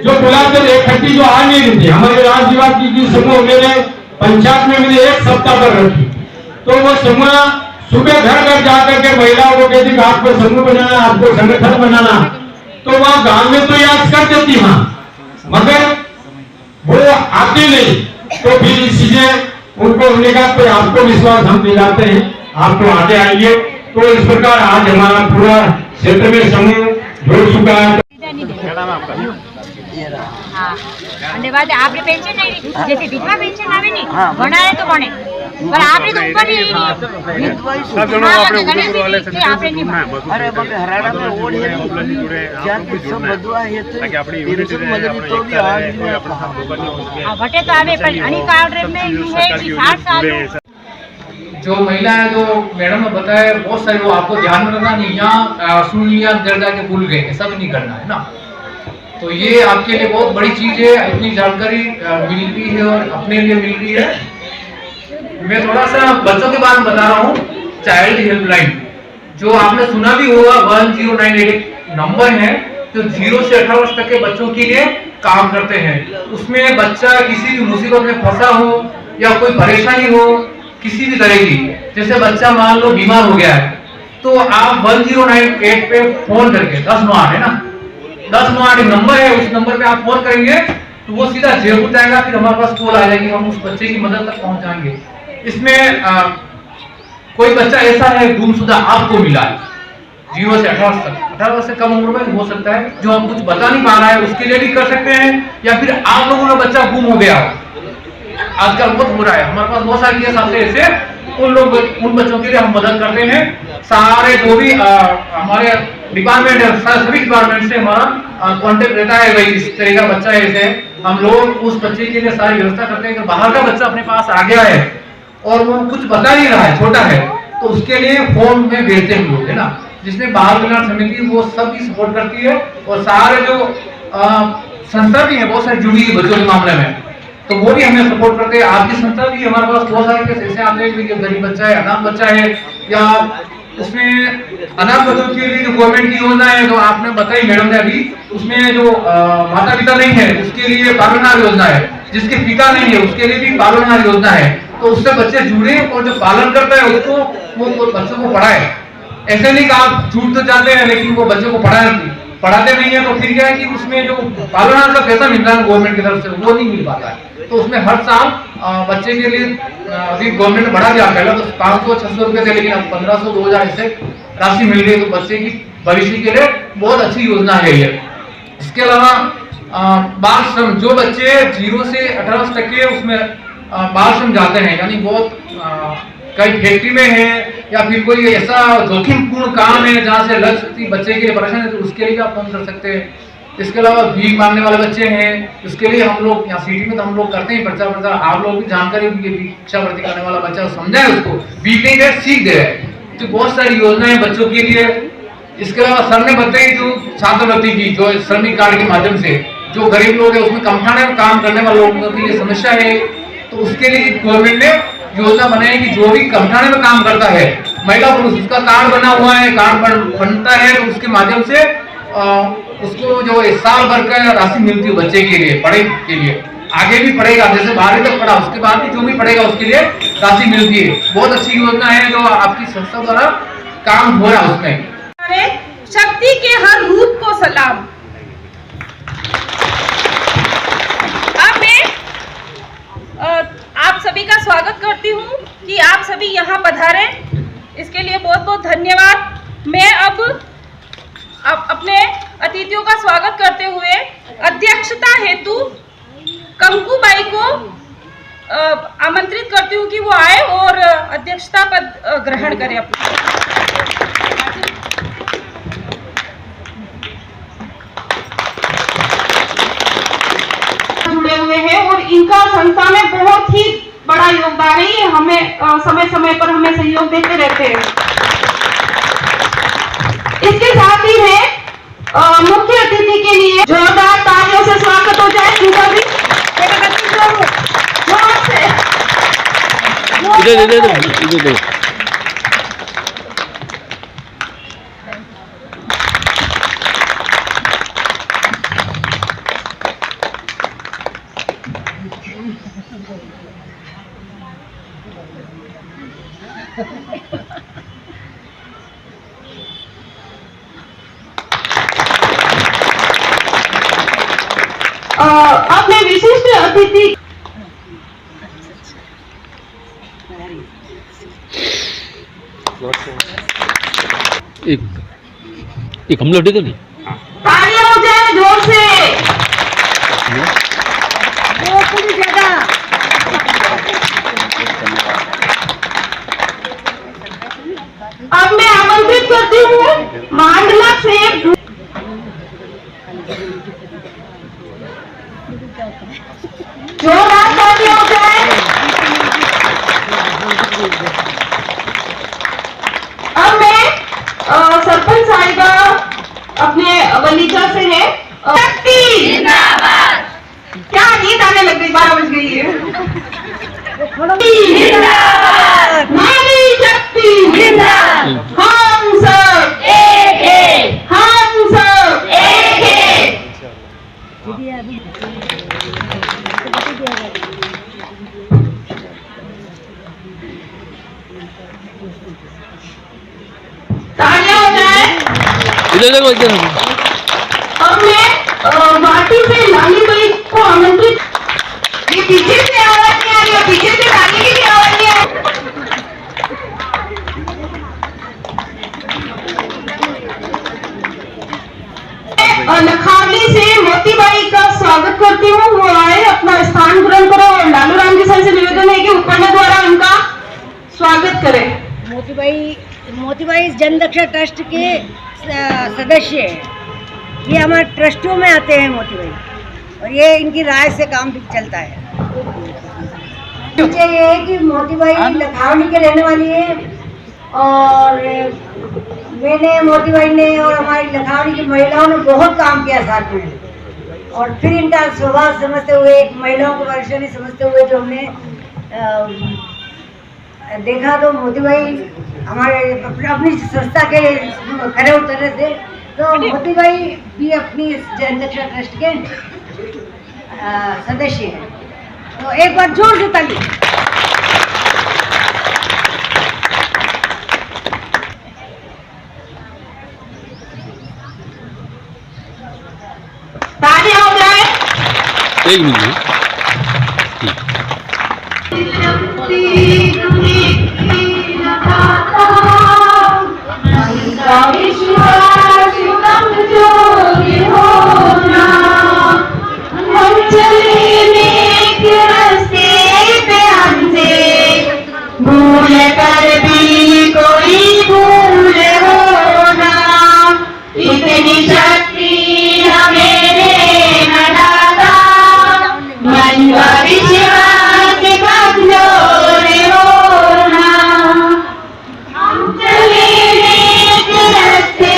जो बुलाकर इकट्ठी जो आ नहीं रही थी, हमारे राजीविका की समूह मैंने पंचायत में मैंने 1 सप्ताह पर रखी। तो वो समूह सुबह घर घर जाकर के महिलाओं को कहती कि आपको समूह बनाना, आपको संगठन बनाना। तो वहाँ गांव में तो याद कर देती वहाँ, मगर वो आते नहीं। तो फिर इसलिए उनको हमने कहा कि आपको विश्वास हम दिलाते हैं, आपको आगे आइए। तो इस प्रकार आज हमारा पूरा क्षेत्र में समूह जुड़ चुका है। हाँ, અને વાત આપણે પેન્શન આવી જેથી વિધવા પેન્શન આવે ને ભણાય તો ભણે પણ આપણે તો ઉપર નહીં सब जनों આપણે ઉપર વાલે से આપણે નહીં અરે બાપે હરાડા में ઓડ है જ્યાં सब બધું है ताकि આપણી યુનિટી રહે આપણે એકતા રહે કોઈ આપણા સાથ ऊपर नहीं हो सके આ વટે તો આવે પણ અણી કાર્ડ में है कि 60 साल जो महिला है जो मैडम ने बताया बहुत सारी, वो आपको ध्यान में रखना नहीं, यहाँ सुन लिया घर जाके भूल गए, सब नहीं करना है ना। तो ये आपके लिए बहुत बड़ी चीज है, इतनी जानकारी मिल रही है और अपने लिए मिल रही है। मैं थोड़ा सा बच्चों के बारे में बता रहा हूँ। चाइल्ड हेल्पलाइन जो आपने सुना भी होगा 1098 नंबर है, जो 0 से 18 वर्ष तक के बच्चों के लिए काम करते हैं। उसमें बच्चा किसी भी मुसीबत में फंसा हो या कोई परेशानी हो किसी भी तरह की, जैसे बच्चा मान लो बीमार हो गया है, तो आप 1098 पे फोन करके 1098 है ना, 1098 नंबर है, उस नंबर पे आप फोन करेंगे तो वो सीधा जयपुर जाएगा, फिर हमारे पास कॉल आ जाएगी, हम उस बच्चे की मदद तक पहुंच जाएंगे। इसमें कोई बच्चा ऐसा है गुमशुदा आपको मिला है 0 से 18 वर्ष तक, 18 वर्ष से कम उम्र में हो सकता है, जो हम कुछ बता नहीं पा रहा है उसके लिए भी कर सकते हैं, या फिर आप लोगों का बच्चा गुम हो गया हो, आजकल बहुत हो रहा है, हमारे पास बहुत सारे केस आते हैं ऐसे, उन बच्चों के लिए हम मदद करते हैं। सारे जो भी हमारे डिपार्टमेंट है, सभी डिपार्टमेंट से हमारा कांटेक्ट रहता है, भाई इस तरह का बच्चा है ऐसे, हम लोग उस बच्चे के लिए सारी व्यवस्था करते हैं। कि बाहर का बच्चा अपने पास आ गया है और वो कुछ बता नहीं रहा है, छोटा है, तो उसके लिए फोन में भेजते हैं लोग, है ना, जिसमें बाल कल्याण समिति वो सब भी सपोर्ट करती है। और सारे जो संस्था भी है बहुत सारी जुड़ी है बच्चों के मामले में, तो वो भी हमें सपोर्ट करते हैं। आपकी संस्था भी हमारे पास बहुत सारे केस ऐसे आते हैं कि गरीब बच्चा है, अनाथ बच्चा है, या उसमें अनाथ बच्चों के लिए जो गवर्नमेंट की योजना है, जो आपने बताई मैडम ने अभी, उसमें जो माता पिता नहीं है उसके लिए पालनहार योजना है, जिसके पिता नहीं है उसके लिए भी पालनहार योजना है। तो उससे बच्चे जुड़े और जो पालन करता है उसको वो बच्चों को पढ़ाए। ऐसे नहीं कि आप छूट तो जाते हैं लेकिन वो बच्चों को पढ़ाते नहीं है, तो फिर क्या है कि उसमें जो पालनहार का पैसा मिलता है गवर्नमेंट की तरफ से वो नहीं मिल पाता है। तो उसमें हर साल बच्चे के लिए अभी गवर्नमेंट ने बढ़ा दिया, पहले तो 500-600 रुपए थे, लेकिन अब 1500-2000 ऐसे राशि मिल रही है। तो बच्चे की भविष्य के लिए बहुत अच्छी योजना है ये। इसके अलावा बाल श्रम, जो बच्चे 0 से 18 वर्ष तक के उसमें बाल श्रम जाते हैं, यानी बहुत कहीं फैक्ट्री में है या फिर कोई ऐसा जोखिमपूर्ण काम है जहाँ से लग सकती बच्चे के लिए परेशान है, तो उसके लिए भी आप फोन कर सकते हैं। इसके अलावा भीख मांगने वाले बच्चे हैं, उसके लिए हम लोग यहाँ सिटी में तो हम लोग करते हैं पर्चा, आप लोग भी जानकारी भी, भिक्षा वृत्ति करने वाला बच्चा समझा है, उसको भीख नहीं दे सीख दे रहे हैं। तो बहुत सारी योजनाएं बच्चों के लिए। इसके अलावा सर ने बताई जो छात्रवृत्ति की, जो श्रमिक कार्ड के माध्यम से जो गरीब लोग है उसमें कमठाने में काम करने वाले लोगों के लिए समस्या है, तो उसके लिए गवर्नमेंट ने योजना बनाई कि जो भी कमठाने में काम करता है महिला पुरुष, उसका कार्ड बना हुआ है, कार्ड बनता है, तो उसके माध्यम से उसको जो साल भर का राशि मिलती है बच्चे के लिए, पढ़े के लिए, आगे भी पढ़ेगा, जैसे 12वीं तक पढ़ा उसके बाद भी जो भी पढ़ेगा उसके लिए राशि मिलती है। बहुत अच्छी योजना है जो आपकी संस्था द्वारा काम हो रहा है उसमें। शक्ति के हर रूप को सलाम। अब मैं सभी का स्वागत करती हूँ कि आप सभी यहाँ पधारे, इसके लिए बहुत बहुत धन्यवाद। मैं अब अपने अतिथियों का स्वागत करते हुए अध्यक्षता हेतु कंकु बाई को आमंत्रित करती हूँ कि वो आए और अध्यक्षता पद ग्रहण करें अपना। जुड़े हुए हैं और इनका संस्था में बहुत ही बड़ा योगदान है। ये हमें समय समय पर हमें सहयोग देते रहते हैं। इसके साथ ही है मुख्य अतिथि के लिए जोरदार तालियों से स्वागत हो जाए इनका भी। इधर अब मैं विशिष्ट अतिथि एक हम लोग देखो नहीं, तालियां हो जाए जोर से। अब मैं आमंत्रित करती हूँ मांडला से जोरदार तालियां हो जाए। अब मैं सरपंच साहिबा अपने बलीचा से है। शक्ति जिंदाबाद। क्या नींद आने लग गई, 12 बज गई है। जिंदाबाद। नारी शक्ति जिंदाबाद। हम सब एक है, हम सब एक है। तालियां हो जाए। इधर देखो इधर। अब मैं वाटी से लाली बाई को आमंत्रित। ये पीछे से आवाज नहीं आ रही है, पीछे से लाली की भी आवाज नहीं आ रही। लखावली से मोती बाई का स्वागत करती हूँ, वो आए अपना स्थान ग्रहण करो और लालू राम जी सर से निवेदन है कि उपकरण द्वारा उनका स्वागत करें। मोतीबाई जन रक्षा ट्रस्ट के सदस्य हैं। ये हमारे ट्रस्टों में आते हैं मोतीबाई, और ये इनकी राय से काम भी चलता है। मुझे ये है कि मोतीबाई लखावली के रहने वाली है, और मैंने मोतीबाई ने और हमारी लखावली की महिलाओं ने बहुत काम किया साथ में, और फिर इनका स्वभाव समझते हुए, महिलाओं को वर्षों में समझते हुए जो हमने देखा, तो मोतीबाई हमारे अपनी संस्था के खड़े उतरे थे। तो मोतीबाई भी अपनी जन रक्षा ट्रस्ट के सदस्य हैं। तो एक बार जोर से ताली। तालियां हो जाए। एक मिनट विश्वास कमजोर होना, हम चले नेक रास्ते पे हमसे भूल कर भी कोई भूल होना, इतनी शक्ति हमें न दाता, मन का विश्वास कमजोर होना, हम चले रास्ते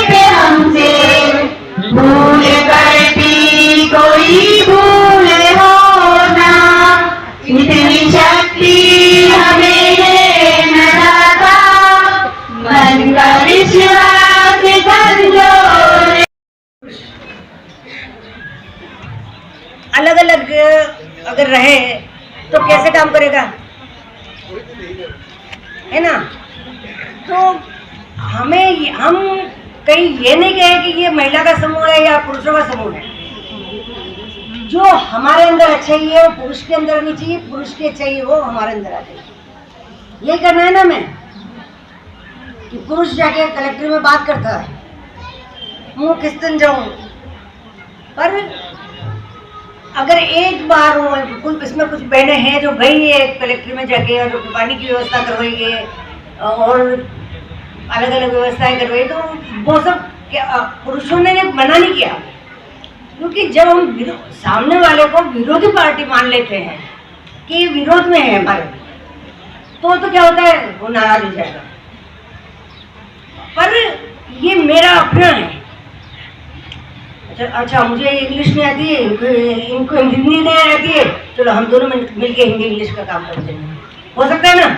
पे हमसे भूल कर भी कोई भूल होना, इतनी शक्ति हमें न दाता, मन का विश्वास कमजोर। अलग अलग अगर रहे तो कैसे काम करेगा, है ना? तो हम कहीं ये नहीं कहे कि ये महिला का समूह है या पुरुषों का समूह है। जो हमारे अंदर अच्छाई है वो पुरुष के अंदर आनी चाहिए, पुरुष की अच्छाई है वो हमारे अंदर आ चाहिए। ये करना है ना मैं कि पुरुष जाके कलेक्टर में बात करता है, मुँह किस दिन जाऊँ, पर अगर एक बार कुछ इसमें कुछ बहनें हैं जो गई है कलेक्टर में जाके और पानी की व्यवस्था करवाई है और अलग अलग व्यवस्थाएं करवाई, तो वो सब पुरुषों ने मना नहीं किया, क्योंकि जब हम सामने वाले को विरोधी पार्टी मान लेते हैं कि विरोध में है हमारे, तो क्या होता है, वो नाराज हो जाएगा। पर ये मेरा अपना है। अच्छा मुझे इंग्लिश नहीं आती है, इनको हिंदी नहीं आती है, चलो हम दोनों मिलके हिंदी इंग्लिश का काम करते हैं, हो सकता है ना।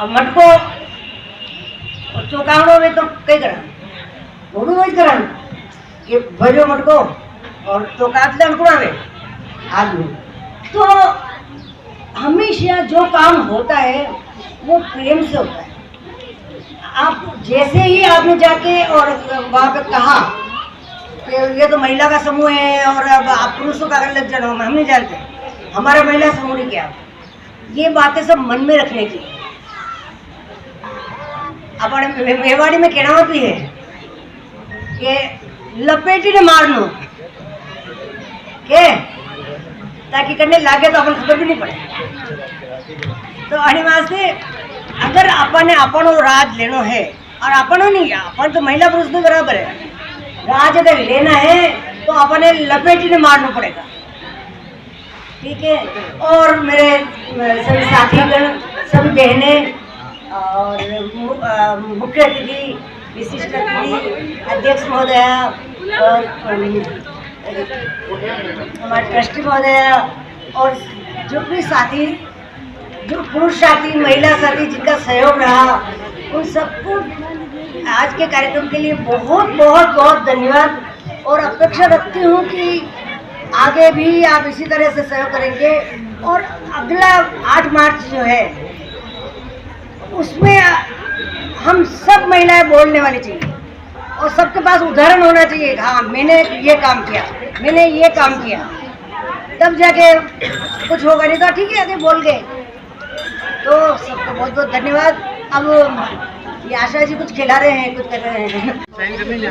मटको चौकावड़ों में तो कई करा बोलू वही करा ये भरियो मटको और चौकातले अणकुड़ा आदमी। तो हमेशा जो काम होता है वो प्रेम से होता है। आप जैसे ही आपने जाके और वहाँ पे कहा कि ये तो महिला का समूह है और अब आप पुरुषों का अलग जन हो, हम नहीं जानते, हमारा महिला समूह ने क्या, ये बातें सब मन में रखने की। अपने मेवाड़ी में कहना होती है कि लपेटी ने मारनो के ताकि करने लागे तो अपन खबर भी नहीं पड़े। तो अनिवार्य से अगर अपने अपनो राज लेनो है, और अपनो नहीं, अपन तो महिला पुरुष भी बराबर है, राज अगर लेना है तो अपने लपेटी ने मारना पड़ेगा, ठीक है। और मेरे सभी साथीगण, सभी बहनें और मुख्य अतिथि, विशिष्ट अतिथि, अध्यक्ष महोदया और हमारे ट्रस्टी महोदया और जो भी साथी, जो पुरुष साथी, महिला साथी जिनका सहयोग रहा, उन सबको आज के कार्यक्रम के लिए बहुत बहुत बहुत धन्यवाद। और अपेक्षा रखती हूँ कि आगे भी आप इसी तरह से सहयोग करेंगे। और अगला 8 मार्च जो है उसमें हम सब महिलाएं बोलने वाली चाहिए और सबके पास उदाहरण होना चाहिए, हाँ मैंने ये काम किया, मैंने ये काम किया, तब जाके कुछ होगा, नहीं तो ठीक है आगे बोल गए। तो सबको बहुत बहुत धन्यवाद। अब ये आशा जी कुछ खिला रहे हैं, कुछ कर रहे हैं,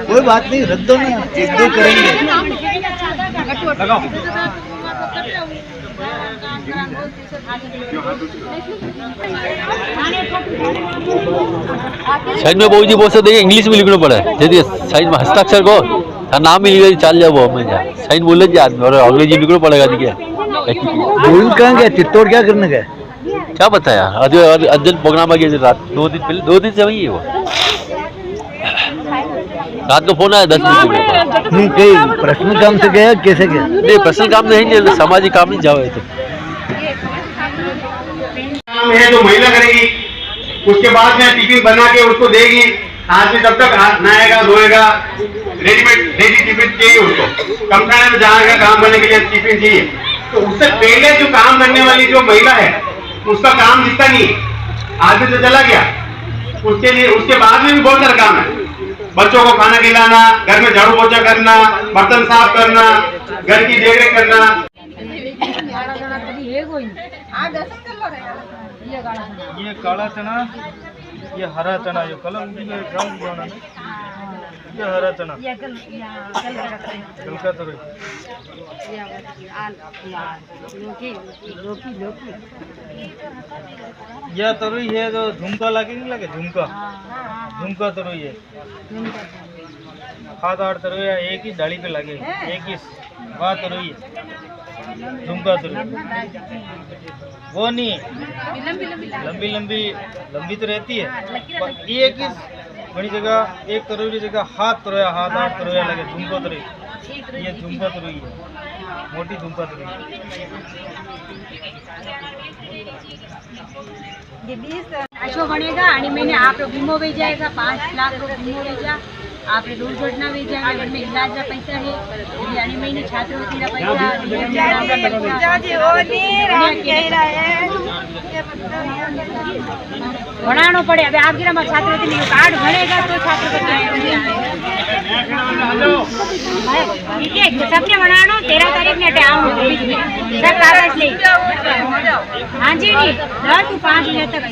कोई बात नहीं, रख दो ना, एक दो करेंगे। लगाओ। साइड में बहुत जी बहुत से देखिए इंग्लिश में लिखना पड़ा है, देखिए साइड में हस्ताक्षर को नाम ही लिखा चाल जाओ वो में जा साइड बोले जी आदमी और अंग्रेजी लिखना पड़ेगा। देखिए बोल कहाँ गया, चित्तौड़ क्या करने गए, क्या बताया अध्ययन प्रोग्राम आ गया रात 2 दिन पहले, 2 दिन से वही है वो, रात को फोन आया 10 मिनट नहीं, कहीं पर्सनल काम से गया, कैसे गया? नहीं पर्सनल काम नहीं, सामाजिक काम नहीं जाओ तो काम है जो महिला करेगी, उसके बाद में टिफिन बना के उसको देगी। आदमी तब तक नहाएगा धोएगा, रेडीमेड रेडी टिफिन चाहिए उसको, कम खाने में जाएगा, काम करने के लिए टिफिन चाहिए। तो उससे पहले जो काम करने वाली जो महिला है उसका काम दिखता नहीं, आदमी तो चला गया, उसके लिए उसके बाद में भी बहुत सारा काम है। बच्चों को खाना खिलाना, घर में झाड़ू पोछा करना, बर्तन साफ करना, घर की देखरेख करना। ये काला चना, ये हरा चना, ये कलम ग्राउंड, ये हरा चना, हल्का तरोई, यह तरोई है जो झुमका लगे नहीं लगे, झुमका तरोई है, 7-8 तरोई एक ही डाली पे लगे, एक ही वहाँ तरोई है, झुमका तरोई वो नहीं, लंबी तो रहती है, पर एक ही बड़ी जगह एक तरोई की जगह 7 तरोया 8 तरोया लगे, झुमका तरोई, ये झुमका तरोई है, मोटी झुमका तरोई। आशो बनेगा आणि मैंने आप वीमो वे जाएगा 5 लाख वीमो वे जा आप दुर्घटना वे जाएगा, में इलाज का पैसा है, आणि मैंने छात्रवृत्ति का पैसा भणानो पड़े। अब आप गिरा छात्रवृत्ति कार्ड भरेगा तो छात्रवृत्ति ठीक है, तो सबने बनाना 13 तारीख ने टाइम सब कागज ले। हाँ जी जी 10 से 5 बजे तक।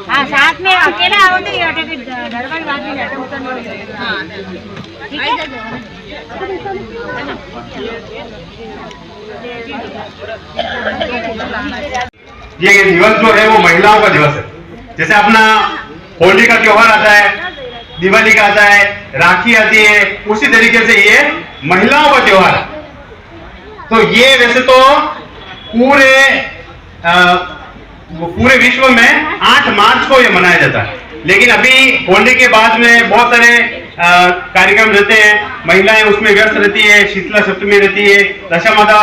हाँ साथ में अकेला आओ तो ये दरबार बात भी जाता ठीक है। ये दिवस जो है वो महिलाओं का दिवस है। जैसे अपना होली का त्योहार आता है, दिवाली का आता है, राखी आती है, उसी तरीके से ये महिलाओं का त्योहार है। तो ये वैसे तो पूरे विश्व में 8 मार्च को ये मनाया जाता है, लेकिन अभी होली के बाद में बहुत सारे कार्यक्रम रहते हैं, महिलाएं उसमें व्यस्त रहती है। शीतला सप्तमी रहती है, दशामाता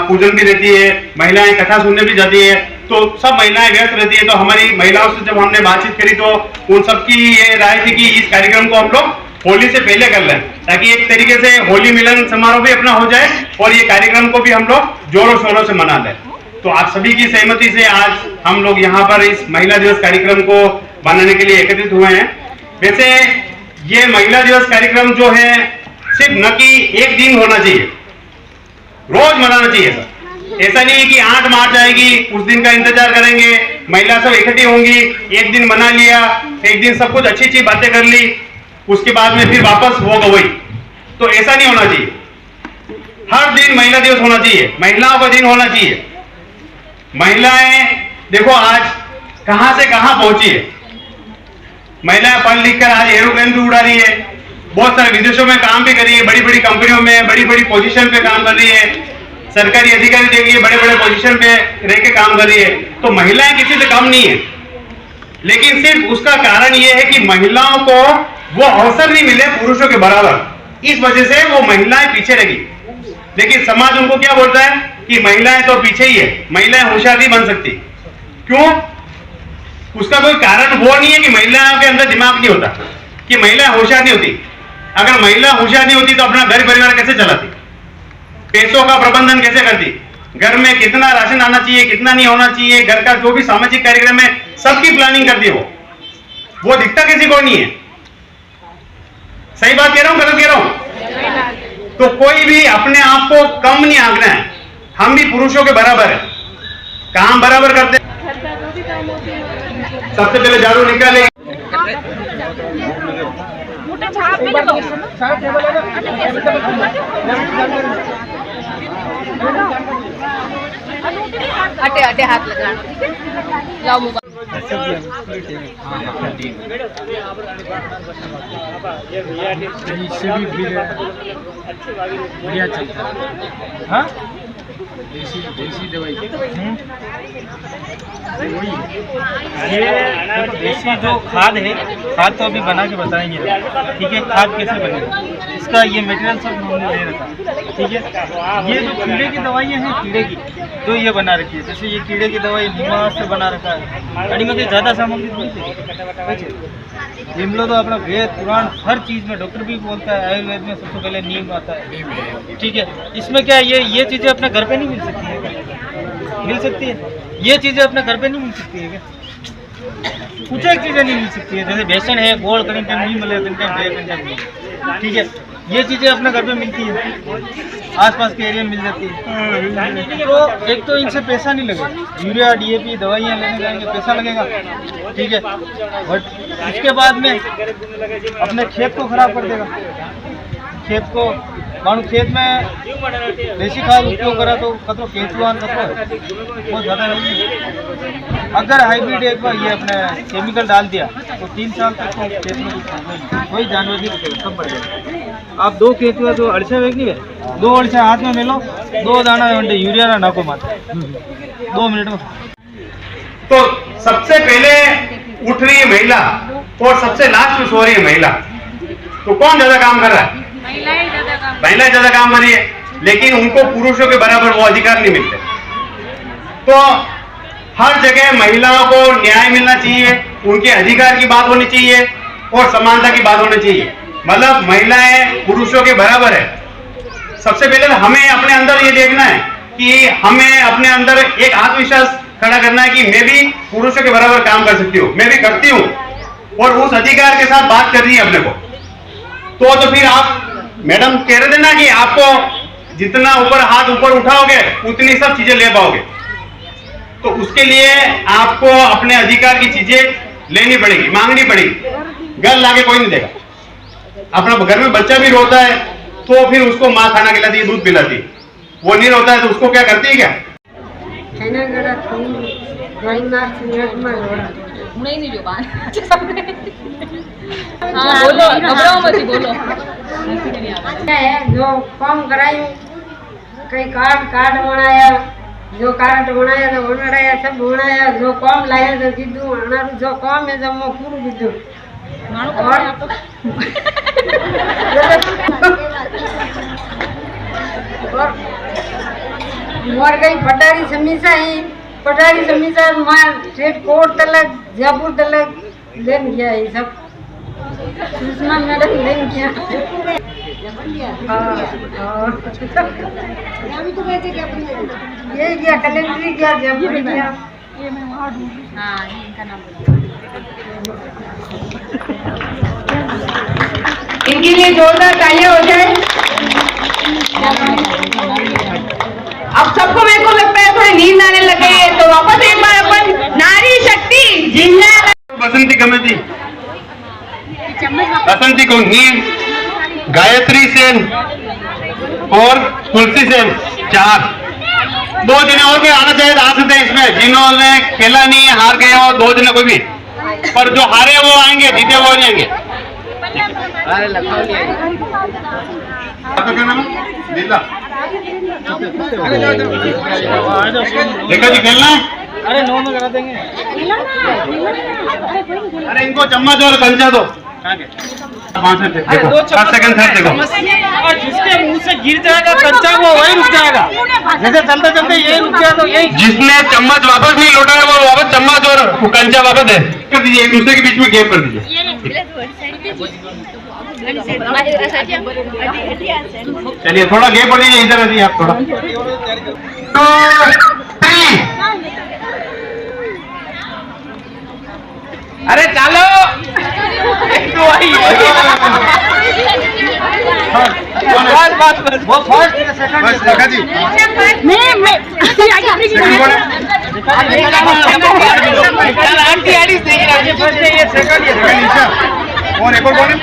पूजन भी रहती है, महिलाएं कथा सुनने भी जाती है, तो सब महिलाएं व्यस्त रहती है। तो हमारी महिलाओं से जब हमने बातचीत करी तो उन सबकी ये राय थी कि इस कार्यक्रम को हम लोग होली से पहले कर लें, ताकि एक तरीके से होली मिलन समारोह भी अपना हो जाए और ये कार्यक्रम को भी हम लोग जोरों शोरों से मना लें। तो आप सभी की सहमति से आज हम लोग यहाँ पर इस महिला दिवस कार्यक्रम को बनाने के लिए एकत्रित हुए हैं। वैसे ये महिला दिवस कार्यक्रम जो है सिर्फ न कि एक दिन होना चाहिए, रोज मनाना चाहिए सर। ऐसा नहीं कि 8 मार्च आएगी उस दिन का इंतजार करेंगे, महिला सब इकट्ठी होंगी, एक दिन मना लिया, एक दिन सब कुछ अच्छी अच्छी बातें कर ली, उसके बाद में फिर वापस हो गई, तो ऐसा नहीं होना चाहिए। हर दिन महिला दिवस होना चाहिए, महिलाओं का दिन होना चाहिए। महिलाएं देखो आज कहां से कहां पहुंची है। महिलाएं पढ़ लिख कर आज एरोप्लेन भी उड़ा रही है, बहुत सारे विदेशों में काम भी कर रही है, बड़ी बड़ी कंपनियों में बड़ी बड़ी पोजीशन पे काम कर रही है, सरकारी अधिकारी देखिए बड़े बड़े पोजीशन पे रह के काम कर रही है। तो महिलाएं किसी से कम नहीं है, लेकिन सिर्फ उसका कारण यह है कि महिलाओं को वो अवसर नहीं मिले पुरुषों के बराबर, इस वजह से वो महिलाएं पीछे रही। लेकिन समाज उनको क्या बोलता है कि महिलाएं तो पीछे ही है, महिलाएं होशियार नहीं बन सकती। क्यों? उसका कोई कारण वो नहीं है कि महिलाओं के अंदर दिमाग नहीं होता, कि महिलाएं होशियार नहीं होती। अगर महिला होशियार नहीं होती तो अपना घर परिवार कैसे चलाती, पैसों का प्रबंधन कैसे करती, घर में कितना राशन आना चाहिए, कितना नहीं होना चाहिए, घर का जो भी सामाजिक कार्यक्रम है सबकी प्लानिंग करती है वो दिखता किसी को नहीं है। सही बात कह रहा हूं, गलत कह रहा हूं? तो कोई भी अपने आप को कम नहीं आंकना है, हम भी पुरुषों के बराबर है, काम बराबर करते हैं। सबसे पहले झाड़ू निकाले, अटे अटे हाथ लगाना, ठीक है? लाओ मोबाइल। इससे भी बढ़िया चलता है। हाँ देसी दवाई ये देसी जो खाद है, खाद तो अभी बना के बताएंगे, ठीक है? खाद कैसे बनेगा इसका ये मटेरियल सब हमने ले रखा, ठीक है? ये जो कीड़े की दवाइयाँ हैं, कीड़े की तो ये बना रखी है। जैसे ये कीड़े की दवाई नीमा से बना रखा है, गाड़ी में ज़्यादा सामग्री थोड़ी नीम लो तो अपना वेद पुराण हर चीज़ में डॉक्टर भी बोलता है, आयुर्वेद में सबसे पहले नीम आता है, ठीक है? इसमें क्या ये चीज़ें अपने घर पे नहीं मिल सकती है क्या? मिल सकती है, ये चीज़ें अपने घर पे नहीं मिल सकती है क्या? कुछ एक चीज़ें नहीं मिल सकती है, जैसे बेसन है, गोल कहीं नहीं मिले, ठीक है? ये चीज़ें अपने घर पे मिलती है, आसपास के एरिया में मिल जाती है। तो एक तो इनसे पैसा नहीं लगेगा, यूरिया DAP दवाइयाँ लेने जाएंगे पैसा लगेगा, ठीक है? बट उसके बाद में अपने खेत को खराब कर देगा। खेत को मानो खेत में देसी खाद उपयोग करा तो कतो केचुआन कतो बहुत ज़्यादा नहीं है। अगर हाइब्रिड एक बार ये अपने केमिकल डाल दिया तो 3 साल तक तो खेत में कोई जानवर नहीं बचेगा, सब बढ़ जाएगा। आप 2 केचुआ जो अड़छा वेग नहीं है, 2 अड़छा हाथ में मिलो, 2 दाना यूरिया ना नाको मात्र 2 मिनट में। तो सबसे पहले उठ रही है महिला और सबसे लास्ट में सो रही है महिला, तो कौन ज्यादा काम कर रहा है? महिलाएं ज्यादा काम कर रही है, लेकिन उनको पुरुषों के बराबर वो अधिकार नहीं मिलते। तो हर जगह महिलाओं को न्याय मिलना चाहिए, उनके अधिकार की बात होनी चाहिए और समानता की बात होनी चाहिए। मतलब महिलाएं पुरुषों के बराबर है। सबसे पहले हमें अपने अंदर ये देखना है कि हमें अपने अंदर एक आत्मविश्वास खड़ा करना है कि मैं भी पुरुषों के बराबर काम कर सकती हूँ, मैं भी करती हूँ, और उस अधिकार के साथ बात कर रही है अपने को। तो फिर आप मैडम कह रहे थे ना कि आपको जितना ऊपर हाथ ऊपर उठाओगे उतनी सब चीजें ले पाओगे। तो उसके लिए आपको अपने अधिकार की चीजें लेनी पड़ेगी, मांगनी पड़ेगी। घर लाके कोई नहीं देगा। अपना घर में बच्चा भी रोता है तो फिर उसको माँ खाना खिलाती है, दूध पिलाती है। वो नहीं रोता है तो उसको क्या करती है क्या? जो काम कराई कई कार्ड बनाया, जो कार्ड बनाया तो बनाया सब बनाया, जो काम लाया तो कीधु अनारू जो काम है जब मैं पूरू कीधु और मोर गई पटारी समीसा मार स्टेट कोर्ट तलक जयपुर तलक लेन गया ये सब सुषमा मैडम लेन गया। ये गया कलेक्ट्री गया जयपुर गया। इनके लिए जोरदार तालियां हो जाए। अब सबको मेरे को लगता है थोड़ी नींद आने लगे है, तो वापस एक बार अपन नारी शक्ति जिंदाबाद। बसंती कमेटी, बसंती को नीम, गायत्री सेन और तुलसी सेन 4। 2 जने और कोई आना चाहिए आ सकते हैं इसमें, जिन्होंने खेला नहीं है, हार गए हो 2 जने कोई भी, पर जो हारे वो आएंगे, जीते वो जाएंगे। आपका क्या नाम है? लीला। देखा जी खेलना है? अरे 9 में करा देंगे। अरे इनको चम्मच और कंचा दो। 5 मिनट देखो, 5 सेकंड थर्ड देखो। और जिसके मुंह से गिर जाएगा कंचा वो वही रुक जाएगा। जैसे चलते चलते यही रुक गया तो यही। जिसने चम्मच वापस नहीं लौटाया वो वापस चम्मच और कंचा वापस दे कर दीजिए, एक दूसरे के बीच में गैप कर दीजिए। चलिए थोड़ा गैप कर दीजिए, इधर आइए आप थोड़ा। अरे चलो वो फर्स्ट सेकंड देखा जी। और एक और कौन है?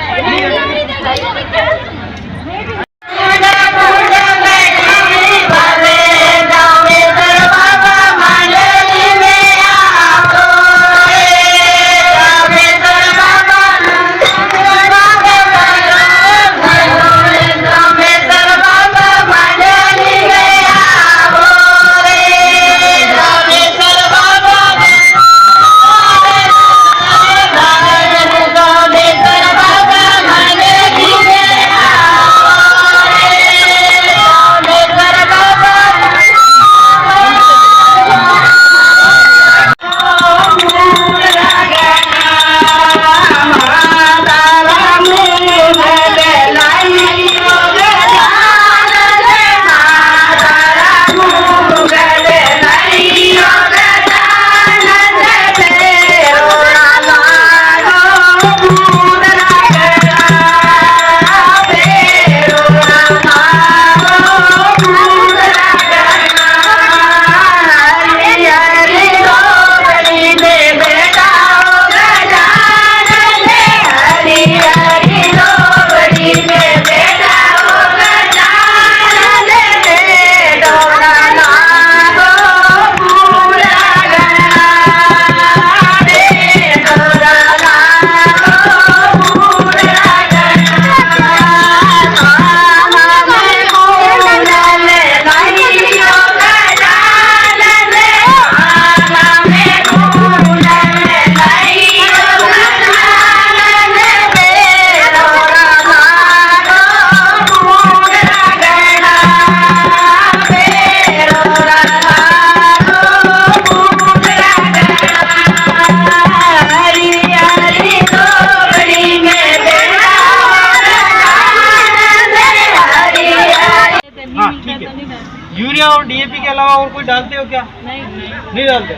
यूरिया और डीएपी के अलावा और कोई डालते हो क्या? नहीं डालते।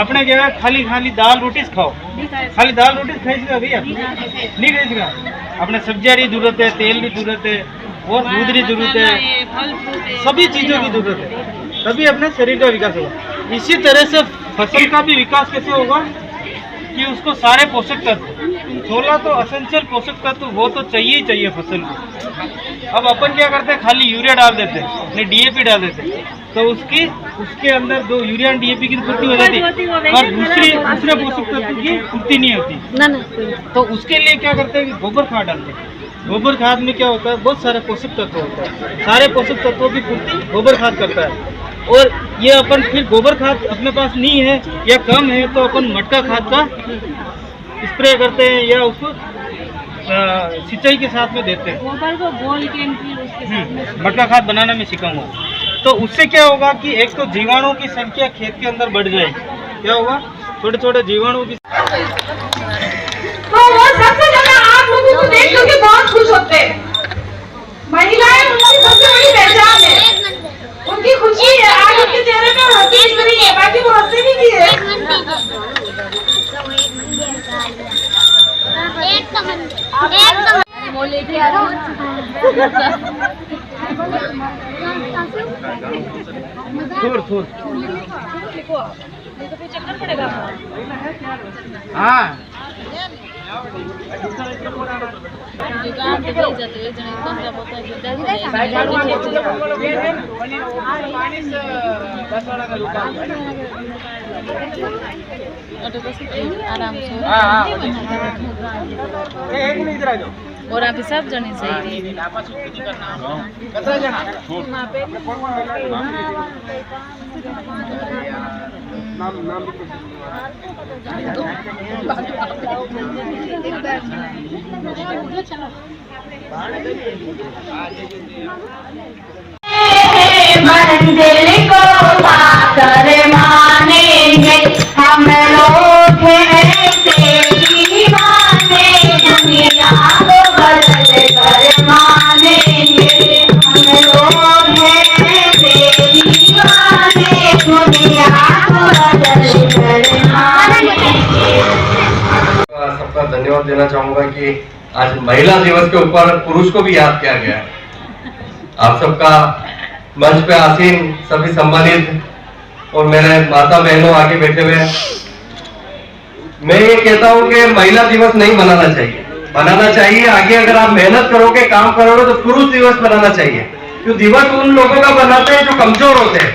आपने क्या खाली दाल रोटी खाओ, खाली दाल रोटी खाई भैया? नहीं खाई। अपने सब्जियाँ की जरूरत है, तेल की जरूरत है और दूध की जरूरत है, सभी चीज़ों की जरूरत है, तभी अपने शरीर का विकास होगा। इसी तरह से फसल का भी विकास कैसे होगा कि उसको सारे पोषक तत्व 16 तो असेंशियल पोषक तत्व वो तो चाहिए ही चाहिए फसल को। अब अपन क्या करते हैं, खाली यूरिया डाल देते हैं, नहीं डीएपी डाल देते हैं, तो उसके अंदर जो यूरिया और डीएपी की पूर्ति हो जाती है और दूसरे पोषक तत्व की पूर्ति नहीं होती। तो उसके लिए क्या करते हैं, गोबर खाद डालते हैं। गोबर खाद में क्या होता है, बहुत सारे पोषक तत्व होता है, सारे पोषक तत्वों की पूर्ति गोबर खाद करता है। और ये अपन फिर गोबर खाद अपने पास नहीं है या कम है तो अपन मटका खाद का स्प्रे करते हैं या उसको सिंचाई के साथ में देते हैं। गोबर को बोल के मटका खाद बनाना मैं सिखाऊंगा। तो उससे क्या होगा कि एक तो जीवाणुओं की संख्या खेत के अंदर बढ़ जाएगी। क्या होगा, छोटे छोटे जीवाणुओं की। तो वो सबसे ज्यादा आप लोगों को देख करके बहुत खुश होते हैं। महिलाएं उनकी सबसे बड़ी पहचान है, उनकी खुशी है। आज उनके चेहरे पर हंसी नहीं है, बाकी वो हंसी भी है। चक्कर पड़ेगा। हाँ आराम से और आप सब जने सही मंजिल को पाकर मानेंगे हम लोग ऐसे दीवाने, दुनिया को बदल कर मानेंगे हम लोग ऐसे दीवाने, दुनिया को बदल कर मानेंगे। सबका धन्यवाद देना चाहूंगा कि आज महिला दिवस के ऊपर पुरुष को भी याद किया गया है। आप सबका मंच पे आसीन सभी सम्मानित और मेरे माता बहनों आगे बैठे हुए, मैं ये कहता हूँ कि महिला दिवस नहीं बनाना चाहिए, बनाना चाहिए आगे। अगर आप मेहनत करोगे, काम करोगे तो पुरुष दिवस बनाना चाहिए। क्यों दिवस उन लोगों का बनाते हैं जो कमजोर होते हैं।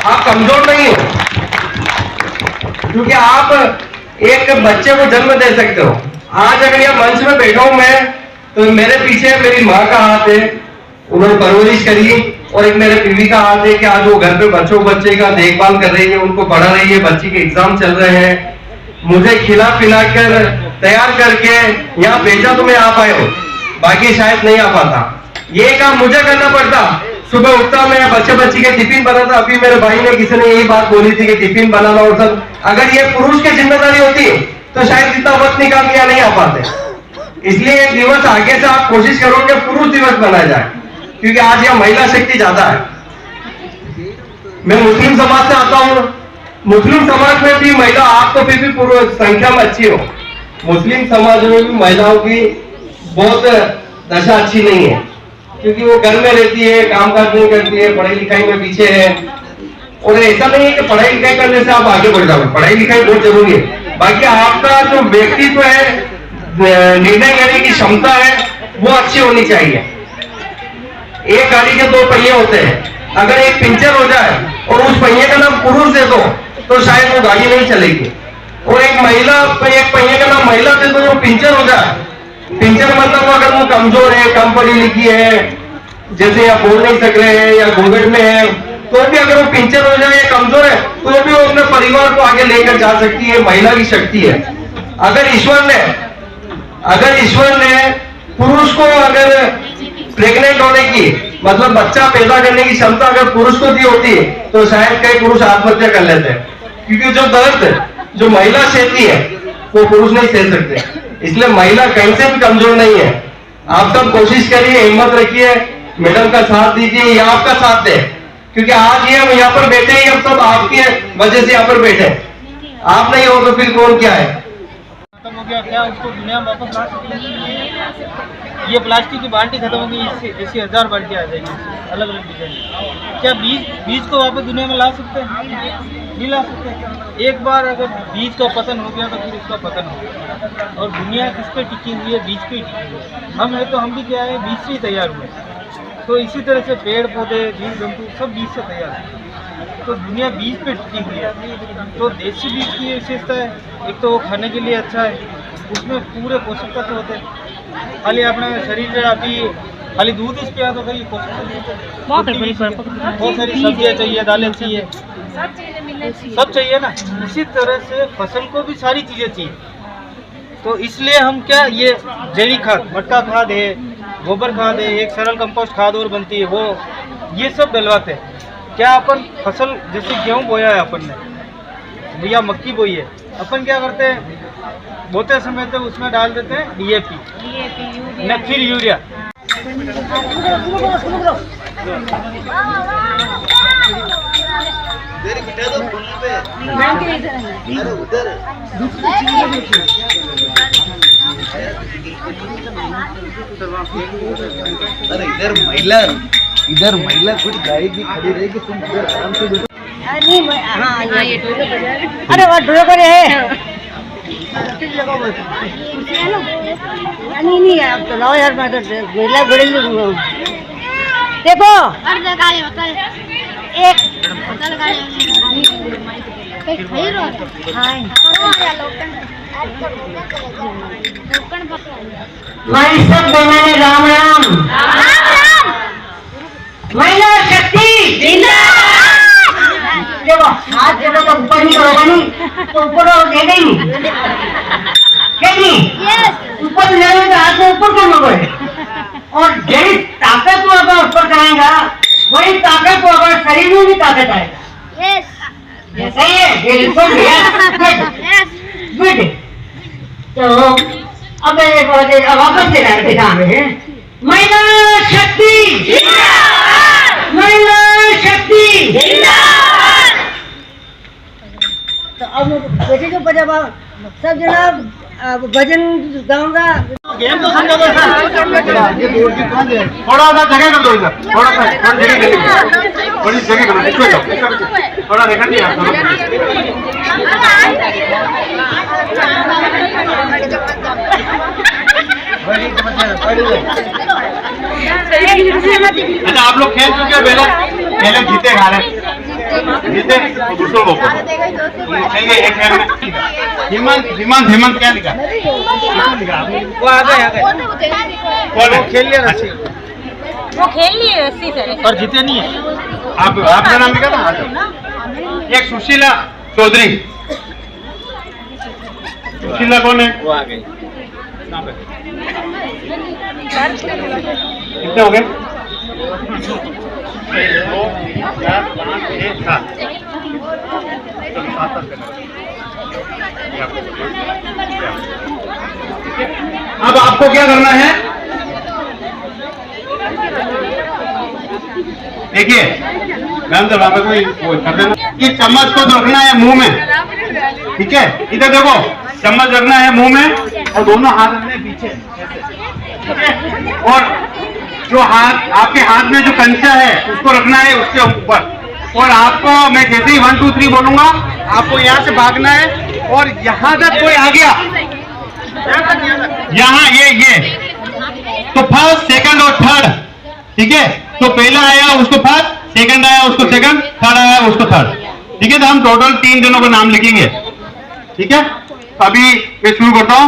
आप कमजोर नहीं हो, क्योंकि आप एक बच्चे को जन्म दे सकते हो। आज अगर यह मंच में बैठा हूं मैं, तो मेरे पीछे मेरी माँ का हाथ है, उन्होंने परवरिश करी, और एक मेरे बीवी का हाथ है कि आज वो घर पे बच्चे का देखभाल कर रही है, उनको पढ़ा रही है, बच्ची के एग्जाम चल रहे हैं, मुझे खिला पिला कर तैयार करके यहाँ भेजा तो मैं आ पाए हो, बाकी शायद नहीं आ पाता। ये काम मुझे करना पड़ता। सुबह उठता मैं बच्ची के टिफिन बनाता। अभी मेरे भाई ने किसी ने यही बात बोली थी कि टिफिन बनाना और सब, अगर ये पुरुष की जिम्मेदारी होती तो शायद इतना वक्त निकाल के नहीं आ पाते। इसलिए एक दिवस आगे से आप कोशिश करो कि पुरुष दिवस बनाया जाए, क्योंकि आज यह महिला शक्ति ज्यादा है। मैं मुस्लिम समाज से आता हूँ। मुस्लिम समाज में भी महिला, आप तो फिर भी पुरुष संख्या में अच्छी हो, मुस्लिम समाज में भी महिलाओं की बहुत दशा अच्छी नहीं है, क्योंकि वो घर में रहती है, कामकाज नहीं करती है, पढ़ाई लिखाई में पीछे है। और ऐसा नहीं है कि पढ़ाई लिखाई करने से आप आगे बढ़ जाओगे, पढ़ाई लिखाई बहुत जरूरी है, बाकी आपका जो व्यक्तित्व है, निर्णय लेने की क्षमता है, वो अच्छी होनी चाहिए। एक गाड़ी के दो पहिए होते हैं, अगर एक पंचर हो जाए और उस पहिए का नाम पुरुष दे दो तो शायद वो गाड़ी नहीं चलेगी। और एक पहिए का नाम महिला दे दो, वो पंचर हो जाए, पंचर मतलब अगर वो कमजोर है, कम पढ़ी लिखी है, जैसे या बोल नहीं सक रहे हैं या घूंघट में है, तो भी अगर वो पंचर हो जाए या कमजोर है तो भी वो अपने परिवार को आगे लेकर जा सकती है। महिला की शक्ति है। अगर ईश्वर ने पुरुष को अगर प्रेग्नेंट होने की, मतलब बच्चा पैदा करने की क्षमता अगर पुरुष को दी होती है तो शायद कई पुरुष आत्महत्या कर लेते हैं, क्योंकि जो दर्द जो महिला सहती है वो पुरुष नहीं सह सकते। इसलिए महिला कहीं से भी कमजोर नहीं है। आप सब कोशिश करिए, हिम्मत रखिए, मैडम का साथ दीजिए, ये आपका साथ दे, क्योंकि आज ये हम यहाँ पर बैठे हैं, हम सब आपकी वजह से यहाँ पर बैठे। आप नहीं हो तो फिर कौन क्या है। खत्म हो गया क्या उसको दुनिया में वापस ला सकते हैं? ये प्लास्टिक की बाल्टी खत्म हो गई, इससे ऐसी 1000 बाल्टी आ जाएगी अलग अलग डिजाइन। क्या बीज को वापस दुनिया में ला सकते हैं? नहीं ला सकते। एक बार अगर बीज का पतन हो गया तो फिर उसका पतन हो गया। और दुनिया किस पे टिकी हुई है? बीज पे ही टिकी हुई है। हम है तो हम भी क्या है, बीज से ही तैयार हुए। तो इसी तरह से पेड़ पौधे जीव जंतु सब बीज से तैयार है। तो दुनिया बीज पे टिकी हुई है। तो देसी बीज की विशेषता है, एक तो वो खाने के लिए अच्छा है, उसमें पूरे पोषक तत्व होते हैं। खाली अपने शरीर में अभी खाली दूध इस पे तो कहीं पोषक बहुत सारी सब्जियाँ चाहिए, दालें चाहिए, सब चाहिए ना। इसी तरह से फसल को भी सारी चीज़ें चाहिए। तो इसलिए हम क्या, ये जैविक खाद, मटका खाद है, गोबर खाद है, एक सरल कंपोस्ट खाद और बनती है, वो ये सब डलवाते हैं। क्या अपन फसल जैसे गेहूँ बोया है अपन ने या मक्की बोई है, अपन क्या करते हैं, बोते समय तो उसमें डाल देते हैं DAP न फिर यूरिया। अरे इधर महिला कुछ गाड़ी भी खड़ी रहेगी, तुम इधर आराम से बैठो। हाँ ये अरे वो ढोल करे है नहीं आप तो लाओ यार, मैं तो महिला बड़ी देखो एक माई सब बनाने राम राम। महिला शक्ति देखो, हाथ जब तो ऊपर नहीं करोगा नहीं तो ऊपर दे देंगे, ऊपर लेने का हाथ में ऊपर करना पड़े। और जैसी ताकत को अगर ऊपर कराएगा वही ताकत को अगर शरीर में भी ताकत आएगा। ऐसा ही है गुड। तो अब वापस से लाए थे महिला शक्ति, महिला शक्ति। तो अब बेटे को बजा सब जनाब भजन गाऊंगा। गेम तो समझो थोड़ा सा जगह कर दो इधर, थोड़ा सा थोड़ी जगह करो, थोड़ा देखा नहीं अच्छा आप लोग खेल चुके हो, पहले जीते खा रहे जीते तो दूसरों को हेमंत हेमंत क्या लिखा? वो आ गए कौन है? खेल लिया रस्सी, वो खेल लिए रस्सी से और जीते नहीं है। आपका नाम लिखा था? एक सुशीला चौधरी। सुशीला कौन है? वो आ गई। कितने हो गए? 2 4 5 6 7। अब आपको क्या करना है, देखिए वहां पे कोई कर देना। इस चम्मच को रखना है मुंह में, ठीक है? इधर देखो, चम्मच रखना है मुंह में और दोनों हाथ रखने पीछे, और जो हाथ आपके हाथ में जो कंचा है उसको रखना है उसके ऊपर। और आपको मैं जैसे ही 1 2 3 बोलूंगा आपको यहाँ से भागना है, और यहाँ तक कोई आ गया, यहाँ ये तो फर्स्ट सेकंड और थर्ड, ठीक है? तो पहला आया उसको फर्स्ट, सेकंड आया उसको सेकंड, थर्ड आया उसको थर्ड, ठीक है? तो हम टोटल 3 जनों का नाम लिखेंगे, ठीक है? तो अभी मैं शुरू करता हूँ।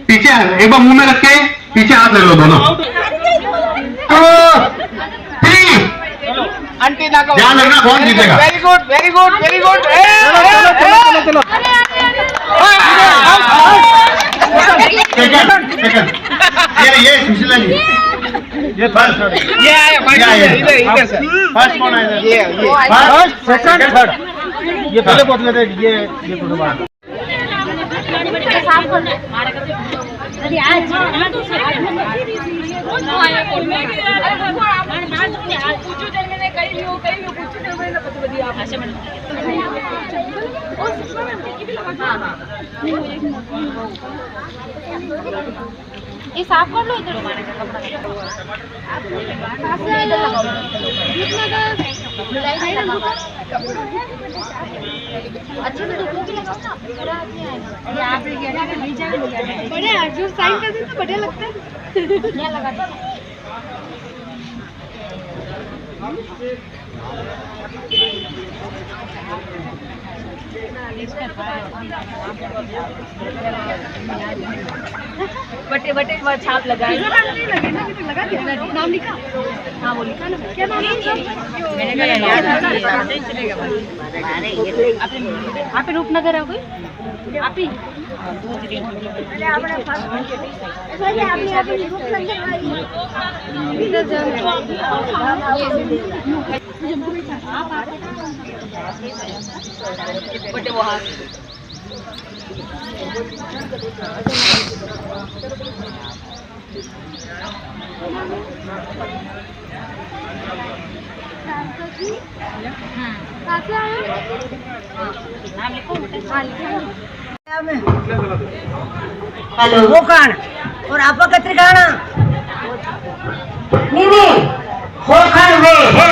पीछे एक बार मुंह में रख के पीछे हाथ ले लो दोनों। 2 3 ध्यान रखना कौन जीतेगा। Very good very good very good. चलो सेकंड ये सुशीला जी, ये फर्स्ट, ये आया इधर से। फर्स्ट कौन है? ये फर्स्ट सेकंड थर्ड, ये पहले पहुंच गए थे। ये बाद ये साफ कर लो इधर अच्छे से बढ़िया जो साइन कर दे तो बढ़िया लगता है। यहाँ लगाता बटे बटे छाप लगाए नहीं लगे ना तो लगा दिया नाम लिखा। हाँ वो लिखा ना क्या नाम मैंने कहा चलेगा। आप रूपनगर है कोई आप ही बटे वो हाथ हेलो वो कान और आपा कतरी गाना नहीं हो खान वे है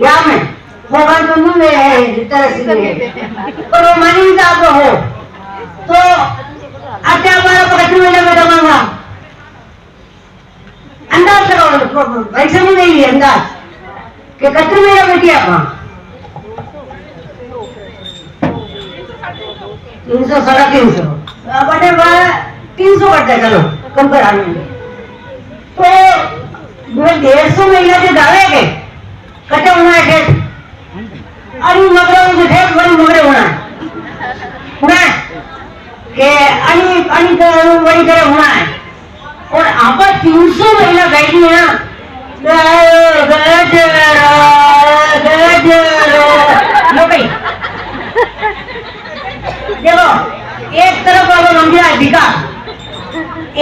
या में हो खान तो नहीं वे है जितना सीधे पर वो मानी नहीं आप हो तो आते हमारा पकड़ने वाले में दमाऊंगा अंदाज करो वैसे नहीं है अंदाज कि कतरी मेरा बेटी आपा 300 350 बटे 300 करते हैं चलो कम करा लेंगे तो 150 महीना के दावे के कटे होना है खेत अरे मगरे में खेत बड़ी मगरे होना है के अनी का वही करे होना है और आप 300 महीना बैठी है ना देखो एक तरफ अब बन गया अधिकार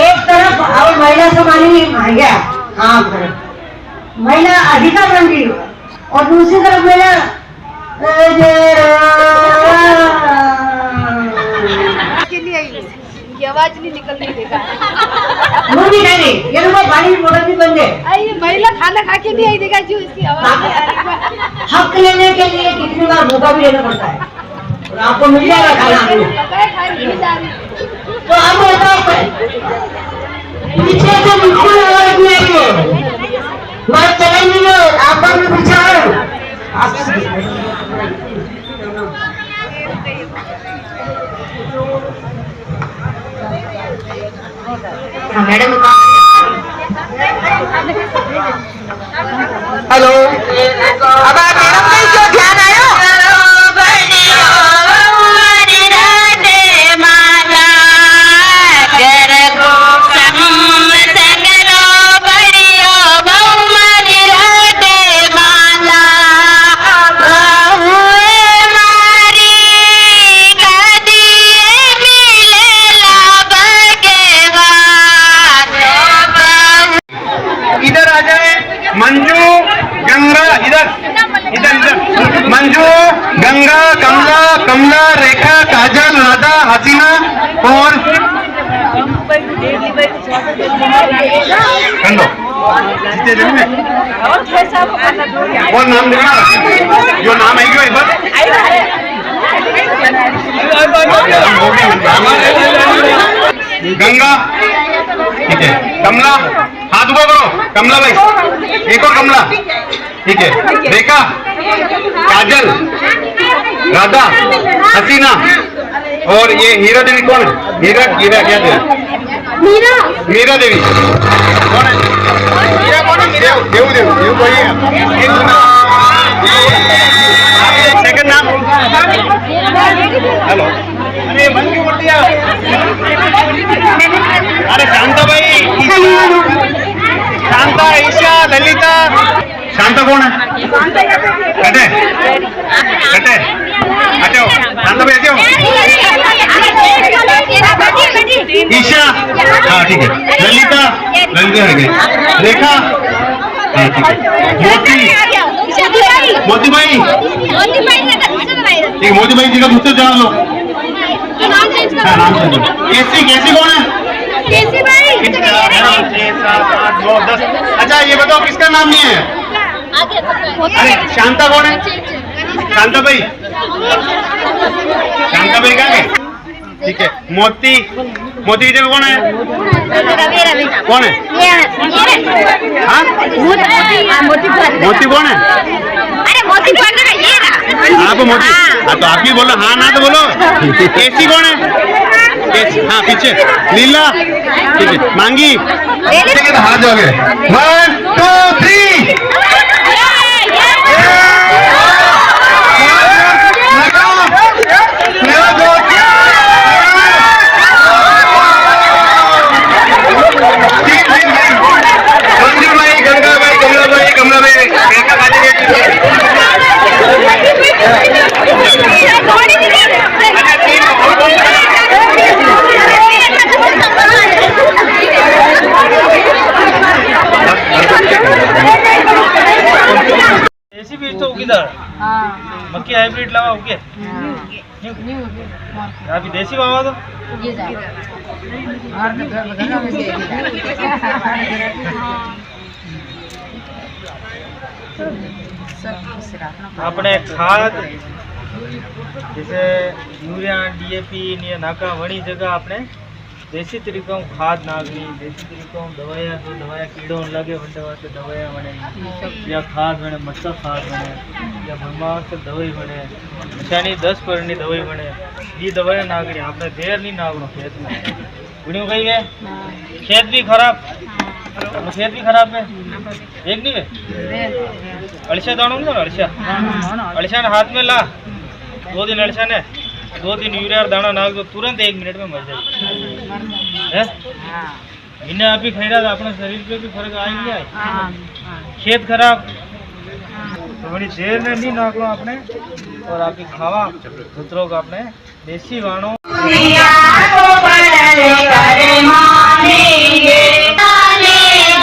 एक तरफ अब महिला समानी आ गया हाँ महिला अधिकार बन गई और दूसरी तरफ महिला के लिए ये आवाज नहीं निकल नहीं देगा वो नहीं कह रही ये लोग पानी बोतल भी बन गए आई महिला खाना खा के नहीं आई देगा जो इसकी आवाज नहीं आ रही है। हक लेने के लिए कितनी बार मौका भी लेना पड़ता है और आपको मिल जाएगा खाना तो आप बताओ पीछे से बिल्कुल आवाज नहीं आएगी मैं चलेंगी लो आप भी पीछे मैडम हेलो अब मैडम का क्यों ध्यान आया मंजू गंगा इधर इधर इधर मंजू गंगा कमला कमला रेखा काजल राधा हसीना और और नाम देना जो नाम है क्यों गंगा ठीक है कमला हाथ उठा करो कमला भाई एक और कमला ठीक है रेखा काजल राधा हसीना और ये हीरा देवी कौन है हीरा हीरा क्या देवी मीरा देवी कौन है हीरा कौन है देव देव देव बोलिएगा सेकंड नाम हेलो अरे बंद क्यों कर दिया अरे शांता भाई शांता ईशा ललिता शांता कौन है कटे कटे हटो शांता भाई हटो ईशा हाँ ठीक है ललिता ललिता है रेखा हाँ ठीक है ज्योति मोती भाई ठीक, मोती भाई जी का दूसरे जान लो। नाम चेंज करो। हाँ, नाम चेंज करो। केसी केसी कौन है? केसी भाई 6, 7, 8, 9, 10। अच्छा ये बताओ किसका नाम नहीं है? अरे शांता कौन है? शांता भाई, शांता भाई कहाँ गए? ठीक है। मोती, मोती की जगह कौन है? कौन है? हाँ? मोती कौन है? अरे मोती आप मोती, हाँ तो आप ही बोलो, हाँ ना तो बोलो। केसी कौन है? केसी, हाँ पीछे। लीला, ठीक है। मांगी, ठीक है तो हाथ जोगे। 1, 2, 3। देसी बीज तो किधर? मक्की हाइब्रिड लावा ओके। अभी देसी बाबा तो अपने खाद जैसे यूरिया DAP ने नाका वणी जगह अपने देसी तरीकों खाद नाखनी, देसी तरीकों दवाया तो दवाया कीड़ों लगे वंडे वास्ते दवाया बने, या खाद बने मच्छर खाद बने, या बीमार से दवाई बने, निशानी 10 परनी दवाई बने। ये दवाया नाखनी आपने देर नहीं नाखनो खेत में। बुढ़ियों कही है खेत भी खराब, खेत भी खराब है एक नहीं है। अड़सा दाणो नहीं अड़सा, अड़सा ने हाथ में ला 2 दिन अड़सा ने 2 दिन यूरिया दाना नाख दो तुरंत 1 मिनट में मर जाए। इन्हें आप ही खाई रहा था अपने शरीर पे भी फर्क आए नहीं आए। खेत खराब तो बड़ी देर में नहीं नाक लो आपने और आपकी खावा दूसरों का अपने देसी वाणों दुनिया को बदल कर मानेंगे,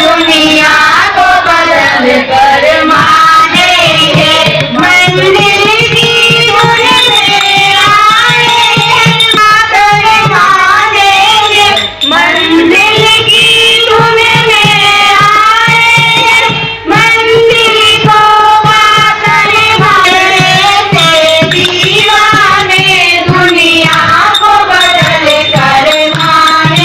दुनिया को बदल कर मानेंगे, मंदिर की धुन में आएंगे, मातर मानेंगे, मंदिर की धुन में आएंगे, मंदिर को पाकर भरने से दीवाने दुनिया को बदल कर मानेंगे।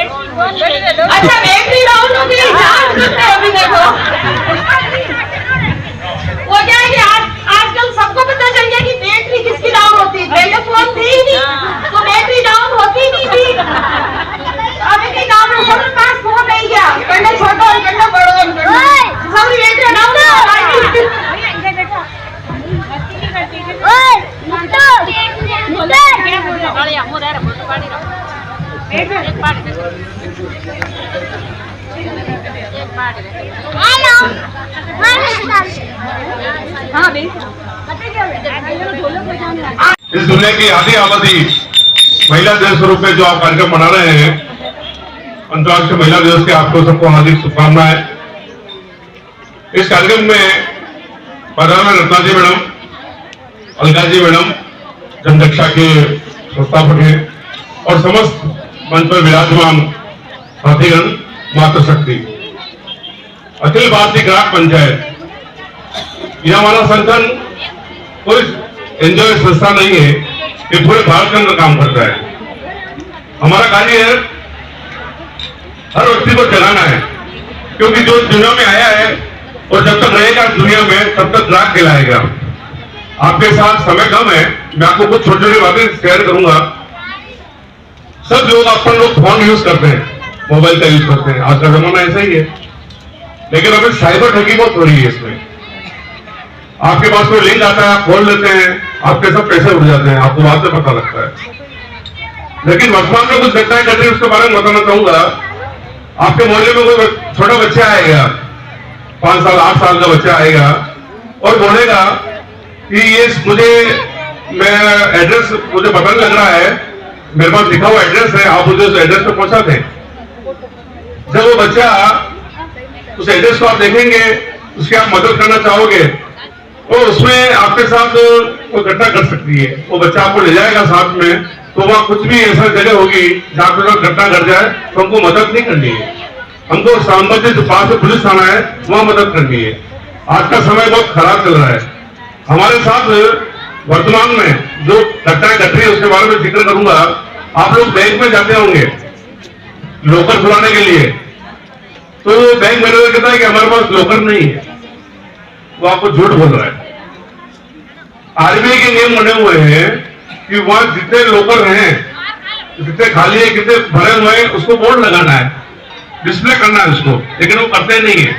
अच्छा बैटरी डाउन हो गई, चार्ज करते हैं अभी देखो। वो क्या है कि आजकल सबको पता चल गया कि बैटरी किसकी डाउन होती है। पहले फोन थी ही नहीं तो बैटरी डाउन होती नहीं थी। अभी के काम में सबके पास फोन नहीं गया, करना छोटा और करना बड़ा और करना सब बैटरी डाउन है। इस दुनिया की आधी आबादी महिला दिवस स्वरूप में जो आप कार्यक्रम मना रहे हैं, अंतर्राष्ट्रीय महिला दिवस के आपको सबको हार्दिक शुभकामनाएं। इस कार्यक्रम में प्रधान रत्ना जी मैडम, अलका जी मैडम, जनरक्षा के संस्थापक हैं और समस्त मंच पर विराजमान साथीगण, मातृशक्ति, अखिल भारतीय ग्राहक पंचायत, यह हमारा संगठन कोई एनजीओ संस्था नहीं है, ये पूरे भारत के अंदर काम करता है। हमारा कार्य है हर व्यक्ति को जगाना है, क्योंकि जो दुनिया में आया है और जब तक रहेगा दुनिया में तब तक ग्राहक कहलाएगा। आपके साथ समय कम है, मैं आपको कुछ छोटी छोटी बातें शेयर करूंगा। सब लोग अपन लोग फोन यूज करते हैं, मोबाइल का यूज करते हैं, आज का जमाना ऐसा ही है। लेकिन अभी साइबर ठगी बहुत हो रही है। इसमें आपके पास कोई लिंक आता है, आप खोल लेते हैं, आपके सब पैसे उड़ जाते हैं, आपको बाद में पता लगता है। लेकिन वर्तमान में कुछ घटनाएं घट रही है, उसके बारे में बताना चाहूंगा। आपके मोहल्ले में कोई छोटा बच्चा आएगा, 5 साल 8 साल का बच्चा आएगा और बोलेगा कि ये मैं एड्रेस मुझे पता नहीं लग रहा है, मेरे पास लिखा हुआ एड्रेस है, आप मुझे उस एड्रेस पे पहुंचा दें। जब वो बच्चा उस एड्रेस को आप देखेंगे, उसकी आप मदद करना चाहोगे, तो उसमें आपके साथ कोई घटना कर सकती है। वो बच्चा आपको ले जाएगा साथ में, तो वहाँ कुछ भी ऐसा जगह होगी जहाँ पे घटना घट जाए तो हमको मदद नहीं करनी है, हमको संबंधित जो पास में पुलिस थाना है वहाँ मदद करनी है। आज का समय बहुत खराब चल रहा है। हमारे साथ वर्तमान में जो घटनाएं घट रही है उसके बारे में जिक्र करूंगा। आप लोग बैंक में जाते होंगे लॉकर खुलाने के लिए, तो बैंक मैनेजर कहता है कि हमारे पास लॉकर नहीं है, वो आपको झूठ बोल रहा है। आरबीआई के नियम बने हुए हैं कि वहां जितने लॉकर हैं, जितने खाली है, कितने भरे हुए हैं, उसको बोर्ड लगाना है, डिस्प्ले करना है उसको, लेकिन वो करते नहीं है।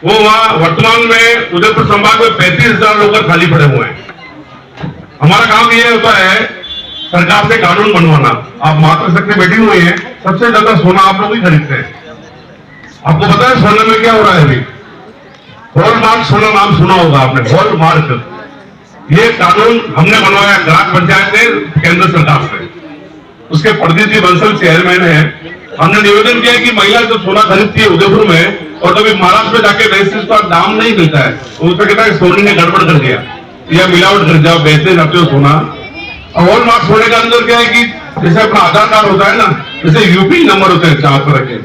वो वहां वर्तमान में उदयपुर संभाग में 35,000 लॉकर खाली पड़े हुए हैं। हमारा काम ये होता है सरकार से कानून बनवाना। आप मातृशक्ति बैठी हुई है, सबसे ज्यादा सोना आप लोग ही खरीदते हैं। आपको पता है सोने में क्या हो रहा है अभी? हॉलमार्क सोना नाम सुना होगा आपने, हॉलमार्क। ये कानून हमने बनवाया ग्राम पंचायत ने केंद्र सरकार से, उसके प्रदीप जी बंसल चेयरमैन है। हमने निवेदन किया कि महिला जो सोना खरीदती है उदयपुर में और कभी महाराष्ट्र में जाके बेचती, उसका दाम नहीं मिलता है, उसका कहता है सोनी ने गड़बड़ कर दिया या मिलावट कर दिया, बेचते जाते हो सोना। और हॉलमार्क सोने का अंदर क्या है कि जैसे अपना आधार कार्ड होता है ना, जैसे यूपी नंबर होते हैं 4 तरह के,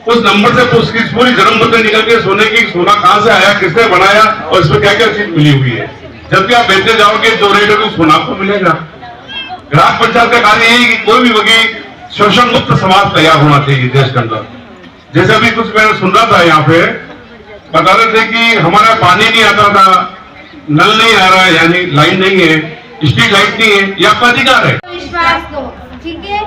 उस नंबर से उसकी पूरी जन्म पत्र निकल के सोने की, सोना कहां से आया, किसने बनाया और इसमें क्या क्या चीज मिली हुई है। जबकि आप बेचने जाओगे जो रेट है सोना आपको मिलेगा। ग्राम पंचायत का कार्य यही कि कोई भी वकील शोषण मुक्त समाज तैयार होना चाहिए देश के अंदर। जैसे अभी कुछ मैं सुन रहा था यहाँ पे बता रहे थे कि हमारा पानी नहीं आता था, नल नहीं आ रहा है, यानी लाइन नहीं है, स्ट्रीट लाइट नहीं है, ये आपका अधिकार है। विश्वास दो, ठीक है?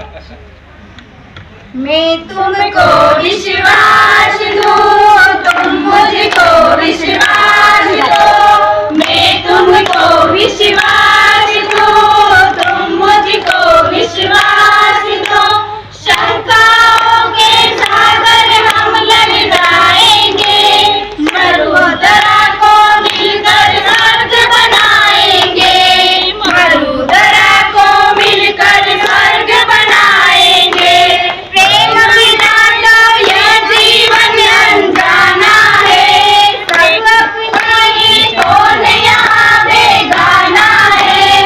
मैं तुमको विश्वास दूं, तुम मुझको विश्वास दो। मैं तुमको विश्वास दूं, तुम मुझको विश्वास दो। शंकाओं के सागर हम लग जाएंगे, मरुधरा को मिलकर स्वर्ग बनाएंगे, मरुधरा को मिलकर स्वर्ग बनाएंगे। प्रेम बिना तो यह जीवन अनजाना है, सब अपना ही कौन यहाँ बेगाना है।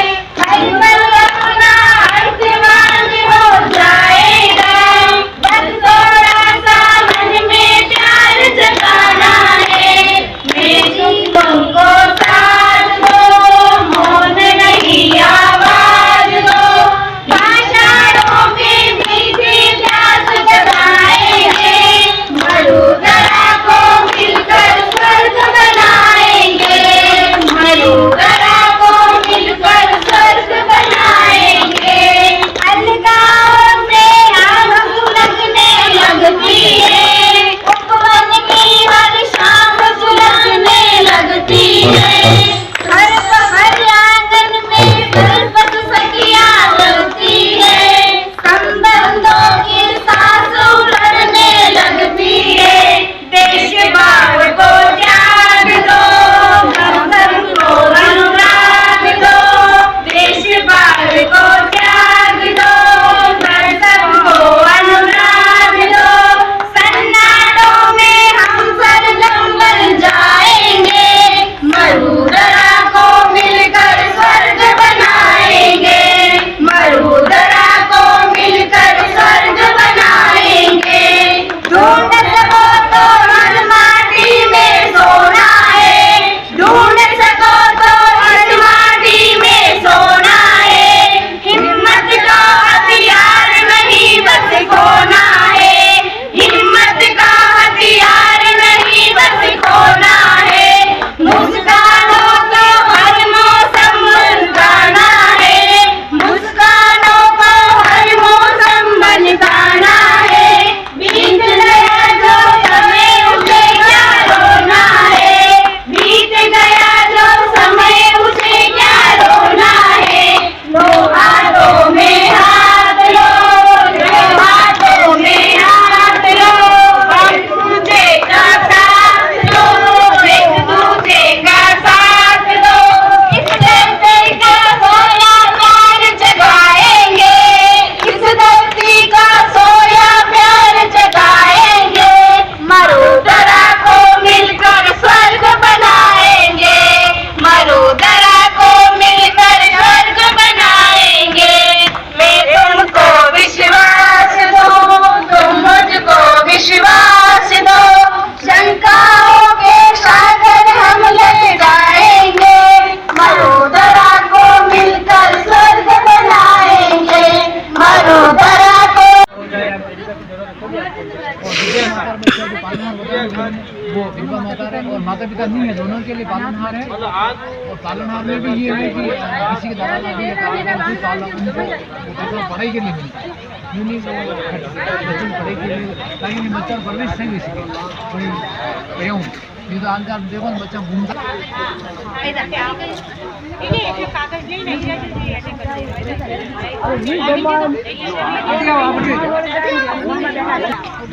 और विजय माता बच्चा जो पालनहार बताया वो विधवा माता है और माता पिता नहीं है, दोनों के लिए पालनहार है। और पालनहार में भी ये है कि किसी के दादा दादी उनको पढ़ाई के लिए मिलता है, यूँ नहीं बच्चों को पढ़ाई के लिए कहीं नहीं, बच्चा परवरिश नहीं इसकी कोई क्यों नहीं तो आजकल देखो ना बच्चा घूमता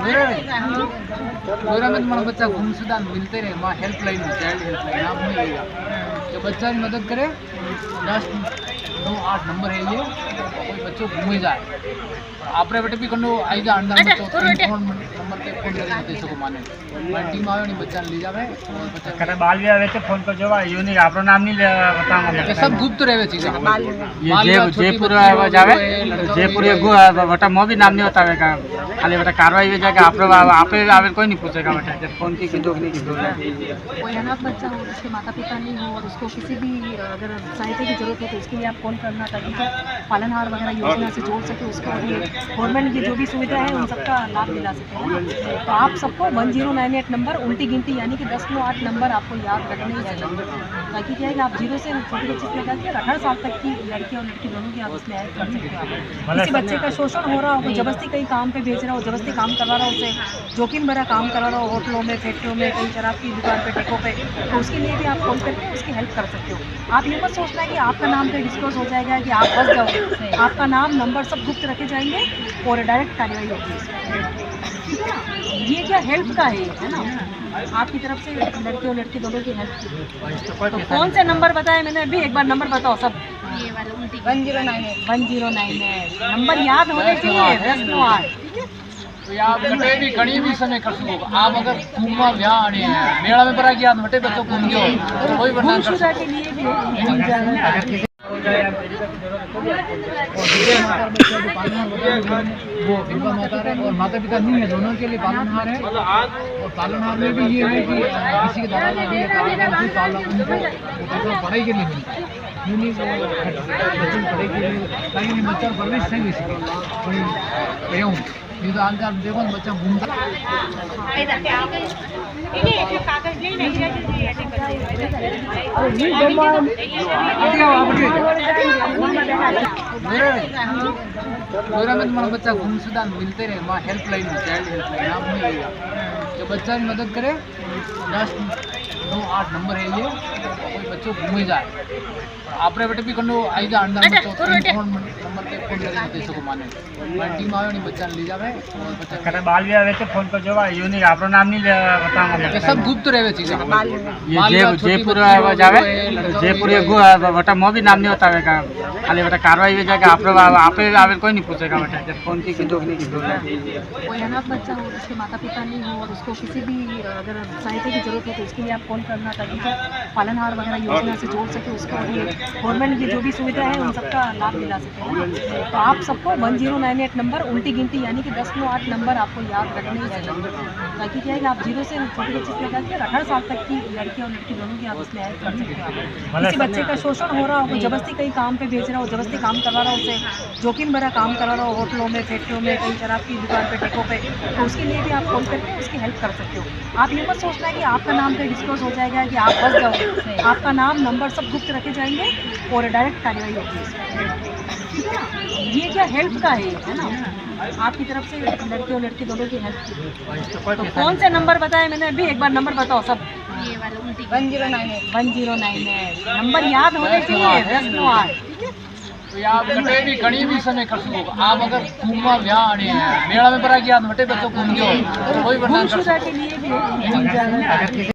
मेरा में तुम्हारा बच्चा घूमसुदा मिलते रहे, वहाँ हेल्पलाइन है, चाइल्ड हेल्पलाइन, आप नहीं लेगा जो बच्चा की मदद करे 10-9-8 नंबर है ये, कोई बच्चों घूमे जाए आप बेटे भी कनो आई जा अंडा फोन नंबर पे फोन करके देशो को माने मैं टीम आयो नहीं बच्चा ले जावे और बच्चा करे बाल विवाह वेचे फोन कर जोवा यो नहीं आपरो नाम नहीं बताऊंगा ये सब गुप्त रहवे चीज ये जयपुर आवा जावे जयपुर ये बेटा मो भी नाम नहीं बतावे का खाली बेटा कार्रवाई हो जाएगा आपरो आपे आवे कोई नहीं पूछेगा बेटा जब फोन की किदो नहीं किदो कोई अनाथ बच्चा हो, उसके माता पिता नहीं हो और उसको किसी भी अगर सहायता की जरूरत हो तो उसके लिए आप कॉल करना ताकि पालनहार वगैरह योजना से जोड़ सके, उसको गवर्नमेंट की जो भी सुविधा है उन सबका लाभ दिला सके है ना। तो आप सबको 1098 नंबर उल्टी गिनती यानी कि 10-9-8 नंबर आपको याद रखने ही चाहिए, ताकि क्या है कि आप जीरो से छोटी बच्ची से लेकर के 18 साल तक की लड़की और लड़की दोनों की आप उसमें ऐड कर सकते हो। आप किसी बच्चे का शोषण हो रहा हो, कोई जबरदस्ती कहीं काम पे भेज रहा हो, जबरदस्ती काम करवा रहा हो, उसे जोखिम भरा काम करा रहा हो, होटलों में, फैक्ट्रियों में, कहीं शराब की दुकान पे, टेकों पे, तो उसके लिए भी आप कॉल करके उसकी हेल्प कर सकते हो। आप ये मत सोचना है कि आपका नाम पे डिस्क्लोज हो जाएगा कि आप फंस जाओगे, आपका नाम नंबर सब गुप्त रखे जाएंगे और डायरेक्ट कार्रवाई होगी इसमें, ठीक है ना। ये क्या हेल्प का है ना, आपकी तरफ से लड़के और लड़की दोनों की हेल्प की। तो कौन से नंबर बताए मैंने अभी, एक बार नंबर बताओ सब। 1098 नंबर याद होने चाहिए 10-9-8, ठीक है। तो आप कटे भी घनी भी समय कर सको आप अगर घूमवा ब्याह आने हैं मेला में बड़ा किया मटे बच्चों घूम गयो तो कोई बना कर के लिए भी है। और विजय माता बच्चा जो पालनहार बताया वो विधवा माता है और माता पिता नहीं है, दोनों के लिए पालनहार है। और पालनहार में भी ये है कि किसी के दादा दादी उनको पढ़ाई के लिए मिलता है, यूँ नहीं बच्चों को पढ़ाई के लिए कहीं नहीं, बच्चा परवरिश नहीं इसकी कोई क्यों नहीं तो आजकल देखो ना बच्चा घूमता मेरा में तुम्हारा बच्चा घूमसुदा मिलते रहे, वहाँ हेल्पलाइन है, चाइल्ड हेल्पलाइन, आप नहीं लेगा जो बच्चा की मदद करे 10-9-8 नंबर है ये, कोई बच्चों घूमे जाए आप बेटे भी कनो आई जा अंडा फोन नंबर पे फोन करके देशो को माने मैं टीम आयो नहीं बच्चा ले जावे और बच्चा करे बाल विवाह वेचे फोन कर जोवा यो नहीं आपरो नाम नहीं बताऊंगा ये सब गुप्त रहवे चीज ये जयपुर आवा जावे जयपुर ये बेटा मो भी नाम नहीं बतावे का खाली बेटा कार्रवाई हो जाएगा आपरो आपे आवे कोई नहीं पूछेगा बेटा जब फोन की किदो नहीं किदो कोई अनाथ बच्चा हो, उसके माता पिता नहीं हो और उसको किसी भी अगर सहायता की जरूरत हो तो उसके लिए आप कॉल करना ताकि पालनहार वगैरह योजना से जोड़ सके, उसको गवर्नमेंट की जो भी सुविधा है उन सबका लाभ दिला सके है ना। तो आप सबको 1098 नंबर उल्टी गिनती यानी कि 10-9-8 नंबर आपको याद रखने ही चाहिए, ताकि क्या है कि आप जीरो से छोटी बच्ची से लेकर के 18 साल तक की लड़की और लड़की दोनों की आप उसमें ऐड कर सकते हो। आप किसी बच्चे का शोषण हो रहा हो, कोई जबरदस्ती कहीं काम पे भेज रहा हो, जबरदस्ती काम करवा रहा हो, उसे जोखिम भरा काम करा रहा हो, होटलों में, फैक्ट्रियों में, कहीं शराब की दुकान पे, टेकों पे, तो उसके लिए भी आप कॉल करके उसकी हेल्प कर सकते हो। आप ये मत सोचना है कि आपका नाम पे डिस्क्लोज हो जाएगा कि आप फंस जाओगे, आपका नाम नंबर सब गुप्त रखे जाएंगे और डायरेक्ट कार्रवाई होगी इसमें, ठीक है ना। ये क्या हेल्प का है ना, आपकी तरफ से लड़के और लड़की दोनों की हेल्प की। तो कौन से नंबर बताए मैंने अभी, एक बार नंबर बताओ सब। 1098 नंबर याद होने चाहिए 10-9-8, ठीक है। तो आप कटे भी घनी भी समय कर सको आप अगर घूमवा ब्याह आने हैं मेला में बड़ा किया मटे बच्चों घूम गयो तो कोई बना कर के लिए भी है।